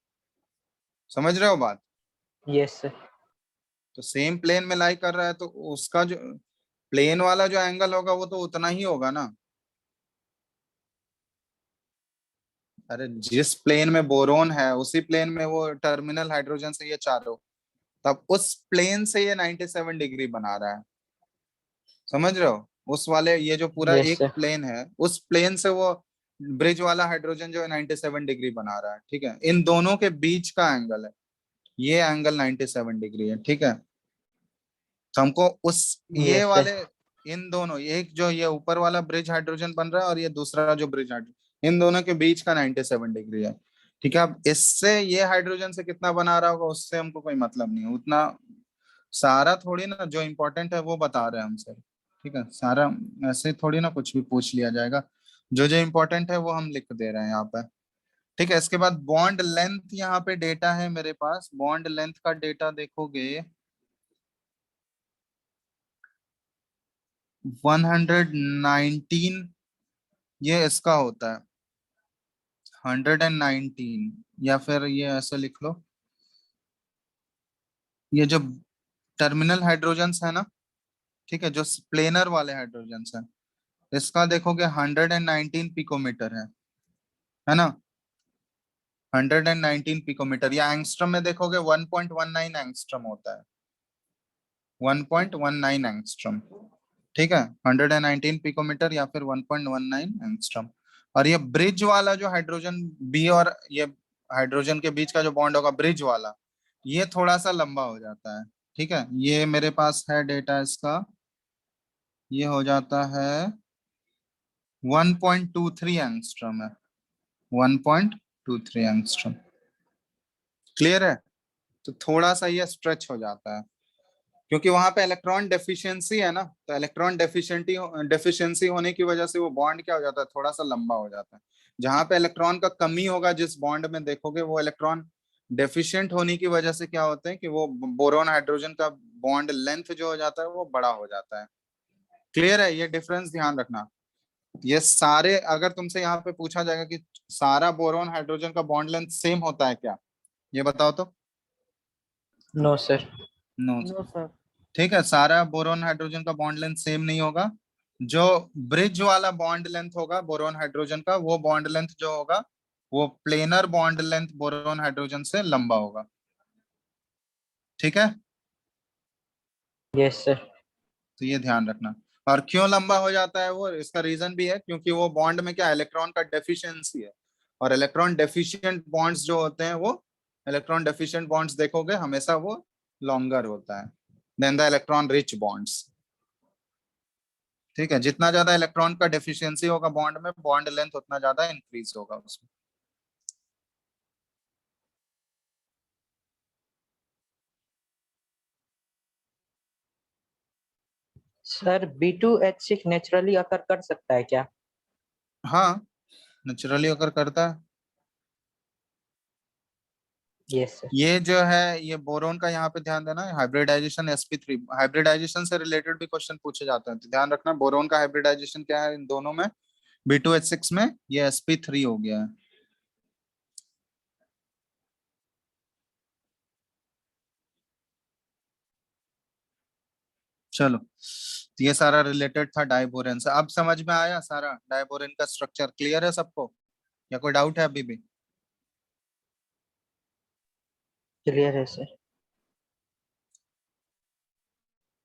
समझ रहे हो बात? Yes sir. तो सेम प्लेन में लाई कर रहा है तो उसका जो प्लेन वाला जो एंगल होगा वो तो उतना ही होगा ना। अरे जिस प्लेन में बोरोन है उसी प्लेन में वो टर्मिनल हाइड्रोजन से ये चारों, तब उस प्लेन से ये 97 डिग्री बना रहा है। समझ रहे हो? उस वाले ये जो पूरा यस एक सर। प्लेन है, उस प्लेन से वो ब्रिज वाला हाइड्रोजन जो है 97 डिग्री बना रहा है। ठीक है, इन दोनों के बीच का एंगल है ये, एंगल 97 डिग्री है। ठीक है, तो हमको उस ये यस वाले, सर। इन दोनों, एक जो ये ऊपर वाला ब्रिज हाइड्रोजन बन रहा है और ये दूसरा जो ब्रिज हाइड्रोजन, इन दोनों के बीच का 97 डिग्री है। ठीक है, अब इससे ये हाइड्रोजन से कितना बना रहा होगा उससे हमको कोई मतलब नहीं है उतना। सारा थोड़ी ना, जो इम्पोर्टेंट है वो बता रहे हैं हमसे। ठीक है, सारा ऐसे थोड़ी ना कुछ भी पूछ लिया जाएगा, जो जो इम्पोर्टेंट है वो हम लिख दे रहे हैं यहाँ पे। ठीक है, इसके बाद बॉन्ड लेंथ यहाँ पे डेटा है मेरे पास। बॉन्ड लेंथ का डेटा देखोगे 119, ये इसका होता है 119, या फिर ये ऐसे लिख लो, ये जो टर्मिनल हाइड्रोजन्स है ना, ठीक है, जो प्लेनर वाले हाइड्रोजन्स है, इसका देखोगे 119 पिकोमीटर है ना। 119 पिकोमीटर, या एंगस्ट्रम में देखोगे 1.19 एंगस्ट्रम होता है, 1.19 एंगस्ट्रम। ठीक है, 119 पिकोमीटर या फिर 1.19 एंगस्ट्रम। और ये ब्रिज वाला जो हाइड्रोजन बी और ये हाइड्रोजन के बीच का जो बॉन्ड होगा ब्रिज वाला, ये थोड़ा सा लंबा हो जाता है। ठीक है, ये मेरे पास है डेटा इसका, ये हो जाता है 1.23 एंगस्ट्रम है, 1.23 एंगस्ट्रम। क्लियर है? तो थोड़ा सा ये स्ट्रेच हो जाता है क्योंकि वहां पे इलेक्ट्रॉन डेफिशिएंसी है ना, तो इलेक्ट्रॉन डेफिशिएंसी होने की वजह से वो बॉन्ड क्या हो जाता है, थोड़ा सा लंबा हो जाता है। जहां पे इलेक्ट्रॉन का कमी होगा जिस बॉन्ड में देखोगे, वो इलेक्ट्रॉन डेफिशिएंट होने की वजह से क्या होते हैं कि वो बोरोन हाइड्रोजन का बॉन्ड लेंथ जो हो जाता है वो बड़ा हो जाता है। क्लियर है? ये डिफरेंस ध्यान रखना। ये सारे, अगर तुमसे यहाँ पे पूछा जाएगा कि सारा बोरोन हाइड्रोजन का बॉन्ड लेंथ सेम होता है क्या, ये बताओ तो। No sir. No. No sir. ठीक है, सारा बोरोन हाइड्रोजन का बॉन्ड लेंथ सेम नहीं होगा। जो ब्रिज वाला बॉन्ड लेंथ होगा बोरोन हाइड्रोजन का, वो बॉन्ड लेंथ जो होगा वो planar bond length boron hydrogen से लंबा होगा। ठीक है, यस सर। तो ये ध्यान रखना। और क्यों लंबा हो जाता है वो, इसका रीजन भी है, क्योंकि वो बॉन्ड में क्या, इलेक्ट्रॉन का डेफिशिएंसी है। और इलेक्ट्रॉन डेफिशिएंट बॉन्ड्स जो होते हैं वो, इलेक्ट्रॉन डेफिशिएंट बॉन्ड्स देखोगे हमेशा वो लॉन्गर होता है than the electron rich bonds. ठीक है, जितना ज्यादा इलेक्ट्रॉन का डेफिशिएंसी होगा बॉन्ड में, बॉन्ड लेंथ उतना ज्यादा इंक्रीज होगा उसमें। सर B2H6 नेचुरली अकर कर सकता है क्या? हाँ, नेचुरली अगर करता है। Yes sir. ये जो है ये बोरोन का, यहाँ पे ध्यान देना, हाइब्रिडाइजेशन sp3, हाइब्रिडाइजेशन से रिलेटेड भी क्वेश्चन पूछे जाते हैं, तो ध्यान रखना बोरोन का हाइब्रिडाइजेशन क्या है इन दोनों में। B2H6 में ये sp3 हो गया है। चलो, तो ये सारा रिलेटेड था डाइबोरेन से। अब समझ में आया सारा डाइबोरेन का स्ट्रक्चर? क्लियर है सबको या कोई डाउट है अभी भी? क्लियर है सर।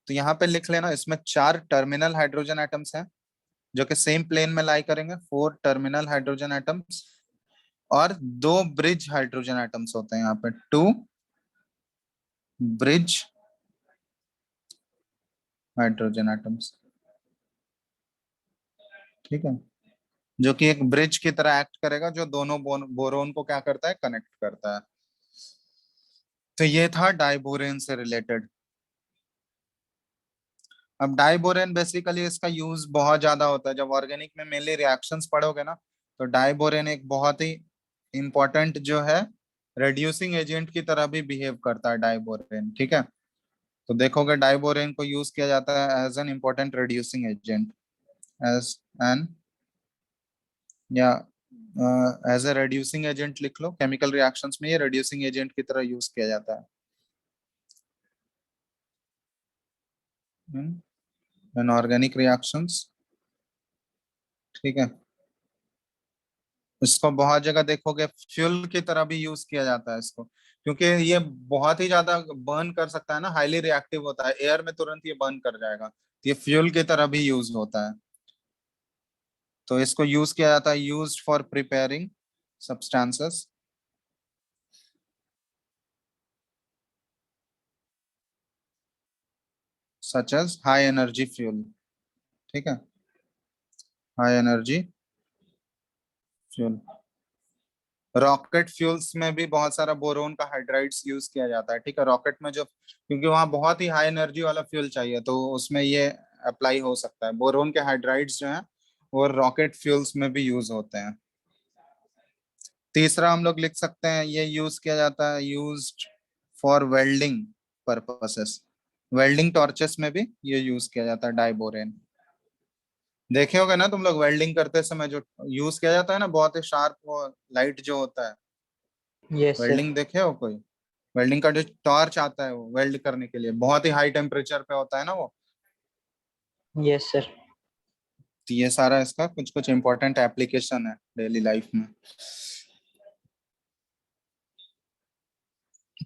तो यहाँ पे लिख लेना, इसमें 4 टर्मिनल हाइड्रोजन एटम्स हैं जो कि सेम प्लेन में लाई करेंगे, 4 टर्मिनल हाइड्रोजन एटम्स। और 2 ब्रिज हाइड्रोजन एटम्स होते हैं यहाँ पे, 2 ब्रिज हाइड्रोजन एटम्स, ठीक है, जो कि एक ब्रिज की तरह एक्ट करेगा, जो दोनों बोरोन को क्या करता है, कनेक्ट करता है। तो ये था डाइबोरेन से रिलेटेड। अब डाइबोरेन बेसिकली इसका यूज बहुत ज्यादा होता है, जब ऑर्गेनिक में मेनली रिएक्शंस पढ़ोगे ना, तो डाइबोरेन एक बहुत ही इंपॉर्टेंट जो है रेड्यूसिंग एजेंट की तरह भी बिहेव करता है डाइबोरेन, ठीक है। तो देखोगे डाइबोरेन को यूज किया जाता है as an important reducing agent, as an, या एज ए रेड्यूसिंग एजेंट लिख लो, केमिकल रिएक्शंस में ये रेड्यूसिंग एजेंट की तरह यूज किया जाता है इन ऑर्गेनिक रिएक्शंस, ठीक है। इसको बहुत जगह देखोगे फ्यूल की तरह भी यूज किया जाता है इसको, क्योंकि ये बहुत ही ज्यादा बर्न कर सकता है ना, हाईली रिएक्टिव होता है, एयर में तुरंत ये बर्न कर जाएगा, तो ये फ्यूल की तरह भी यूज होता है। तो इसको यूज किया जाता है, used for preparing substances such as high energy fuel, ठीक है, high energy fuel. Rocket fuels में भी बहुत सारा बोरोन का हाइड्राइड्स यूज किया जाता है, ठीक है, रॉकेट में जो, क्योंकि वहां बहुत ही हाई एनर्जी वाला फ्यूल चाहिए, तो उसमें ये अप्लाई हो सकता है। बोरोन के हाइड्राइड्स जो हैं वो रॉकेट फ्यूल्स में भी यूज होते हैं। तीसरा हम लोग लिख सकते हैं, ये यूज किया जाता है, used for welding purposes, welding torches में भी ये यूज किया जाता है डाइबोरेन। देखे होगे ना तुम लोग, वेल्डिंग करते समय जो यूज किया जाता है ना, बहुत ही शार्प वो लाइट जो होता है, यस सर। वेल्डिंग देखे हो कोई? वेल्डिंग का जो टॉर्च आता है वो वेल्ड करने के लिए बहुत ही हाई टेम्परेचर पे होता है ना वो। Yes sir. तो ये सारा इसका कुछ कुछ इंपॉर्टेंट एप्लीकेशन है डेली लाइफ में।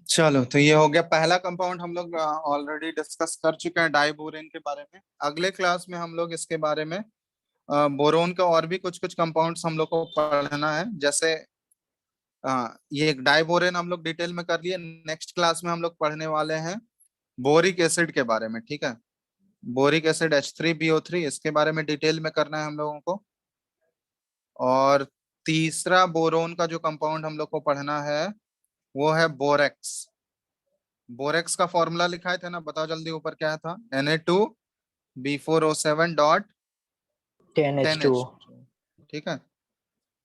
चलो, तो ये हो गया पहला कंपाउंड, हम लोग ऑलरेडी डिस्कस कर चुके हैं डाइबोरेन के बारे में। अगले क्लास में हम लोग इसके बारे में बोरोन का और भी कुछ कुछ कंपाउंड्स हम लोग को पढ़ना है, जैसे ये डाइबोरेन हम लोग डिटेल में कर लिए। नेक्स्ट क्लास में हम लोग पढ़ने वाले हैं बोरिक एसिड के बारे में, ठीक है, बोरिक एसिड H3BO3, इसके बारे में डिटेल में करना है हम लोगों को। और तीसरा बोरोन का जो कंपाउंड हम लोग को पढ़ना है वो है बोरेक्स। बोरेक्स का फॉर्मूला लिखा थे ना, बताओ जल्दी, ऊपर क्या था, Na2B4O7 डॉट 10H2O। 10H2, ठीक है।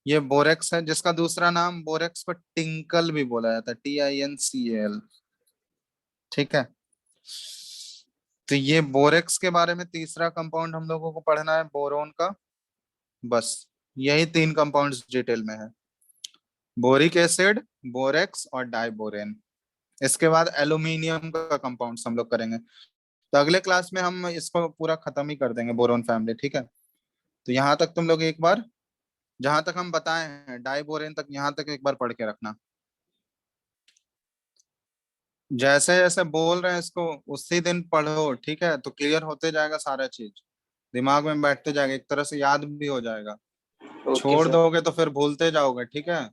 ये बोरेक्स है, जिसका दूसरा नाम बोरेक्स को टिंकल भी बोला जाता है, TINCAL, ठीक है। तो ये बोरेक्स के बारे में तीसरा कंपाउंड हम लोगों को पढ़ना है बोरोन का। बस यही 3 कंपाउंड्स डिटेल में है, बोरिक एसिड, बोरेक्स और डाइबोरेन। इसके बाद एल्यूमिनियम का कंपाउंड्स हम लोग करेंगे, तो अगले क्लास में हम इसको पूरा खत्म ही कर देंगे बोरोन फैमिली, ठीक है। तो यहाँ तक तुम लोग एक बार, जहां तक हम बताए हैं डाइबोरेन तक, यहाँ तक एक बार पढ़ के रखना। जैसे जैसे बोल रहे हैं इसको उसी दिन पढ़ो, ठीक है, तो क्लियर होते जाएगा सारा चीज, दिमाग में बैठते जाएगा, एक तरह से याद भी हो जाएगा। ओके छोड़ सर। दोगे तो फिर भूलते जाओगे, ठीक है,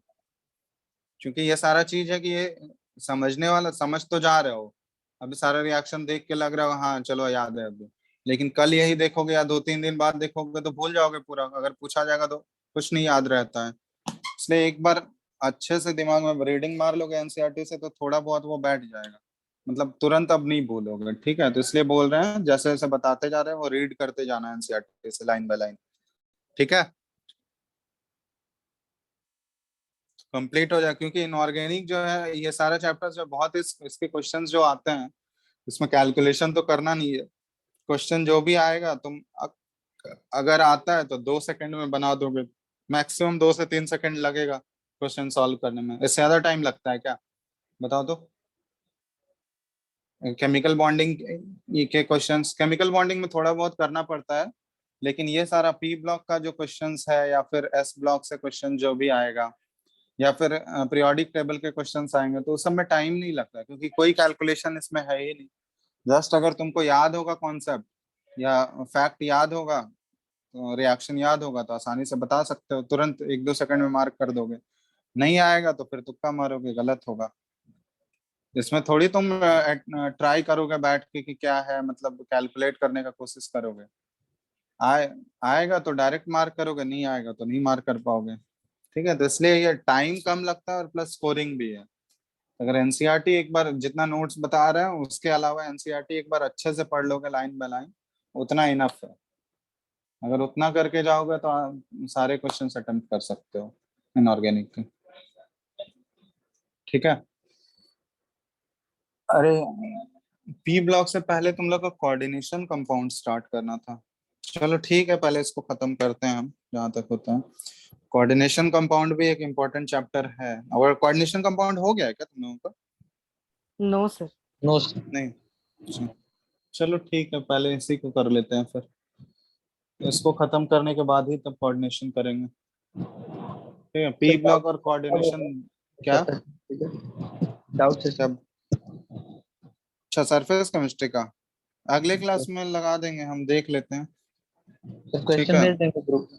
क्योंकि ये सारा चीज है कि ये समझने वाला, समझ तो जा रहे हो, अभी सारा रिएक्शन देख के लग रहा है हाँ चलो याद है अभी, लेकिन कल यही देखोगे या 2-3 दिन बाद देखोगे तो भूल जाओगे पूरा, अगर पूछा जाएगा तो कुछ नहीं याद रहता है। इसलिए एक बार अच्छे से दिमाग में रीडिंग मार लोगे एनसीईआरटी से तो थोड़ा बहुत वो बैठ जाएगा, मतलब तुरंत अब नहीं भूलोगे, ठीक है। तो इसलिए बोल रहे हैं जैसे जैसे बताते जा रहे हैं वो रीड करते जाना है एनसीईआरटी से लाइन बाय लाइन, ठीक है, कंप्लीट हो जाए। क्योंकि इनऑर्गेनिक जो है ये सारा चैप्टर्स जो बहुत इसके क्वेश्चंस जो आते हैं, इसमें कैलकुलेशन तो करना नहीं है, क्वेश्चन जो भी आएगा तुम अगर आता है तो 2 सेकंड में बना दोगे, मैक्सिमम 2 से 3 सेकंड लगेगा क्वेश्चन सॉल्व करने में, इससे ज्यादा टाइम लगता है क्या, बताओ तो। केमिकल बॉन्डिंग के क्वेश्चंस, केमिकल बॉन्डिंग में थोड़ा बहुत करना पड़ता है, लेकिन ये सारा पी ब्लॉक का जो क्वेश्चंस है या फिर एस ब्लॉक से क्वेश्चन जो भी आएगा या फिर पीरियोडिक टेबल के क्वेश्चंस आएंगे तो उस सब में टाइम नहीं लगता, क्योंकि कोई कैलकुलेशन इसमें है ही नहीं। जस्ट अगर तुमको याद होगा कॉन्सेप्ट या फैक्ट याद होगा, तो रिएक्शन याद होगा, तो आसानी से बता सकते हो, तुरंत 1-2 सेकंड में मार्क कर दोगे। नहीं आएगा तो फिर तुक्का मारोगे, गलत होगा। इसमें थोड़ी तुम ट्राई करोगे बैठ के कि क्या है, मतलब कैलकुलेट करने का कोशिश करोगे। आए आएगा तो डायरेक्ट मार्क करोगे, नहीं आएगा तो नहीं मार्क कर पाओगे। ठीक है, तो इसलिए ये टाइम कम लगता है और प्लस स्कोरिंग भी है। अगर एनसीईआरटी एक बार जितना नोट्स बता रहे हैं उसके अलावा एनसीईआरटी एक बार अच्छे से पढ़ लोगे लाइन बाय लाइन, उतना इनफ है। अगर उतना करके जाओगे तो आप सारे क्वेश्चंस अटेम्प्ट कर सकते हो इनऑर्गेनिक के। ठीक है। अरे पी ब्लॉक से पहले तुम लोग का कोऑर्डिनेशन कंपाउंड स्टार्ट करना था। चलो ठीक है, पहले इसको खत्म करते हैं हम जहां तक होता है। कोऑर्डिनेशन कंपाउंड भी एक इम्पोर्टेंट चैप्टर है। और कोऑर्डिनेशन कंपाउंड हो गया है क्या तुम लोगों का? No, sir. No sir. नहीं। अच्छा, चलो ठीक है, पहले इसी को कर लेते हैं, फिर इसको खत्म करने के बाद ही तब कोऑर्डिनेशन करेंगे। ठीक है, पी ब्लॉक और कोऑर्डिनेशन। क्या डाउट है क्या? अच्छा, सरफेस केमिस्ट्री का अगले क्लास में लगा देंगे, हम देख लेते हैं। सर, ठीक क्वेश्चन है, भेज देंगे ग्रुप में।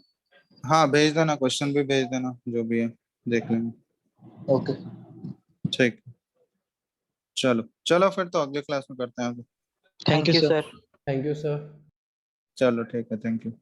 हाँ भेज देना, क्वेश्चन भी भेज देना, जो भी है देख लेंगे। ओके। ठीक, चलो चलो फिर तो अगले क्लास में करते हैं। Thank you sir. Thank you sir. चलो ठीक है, थैंक यू।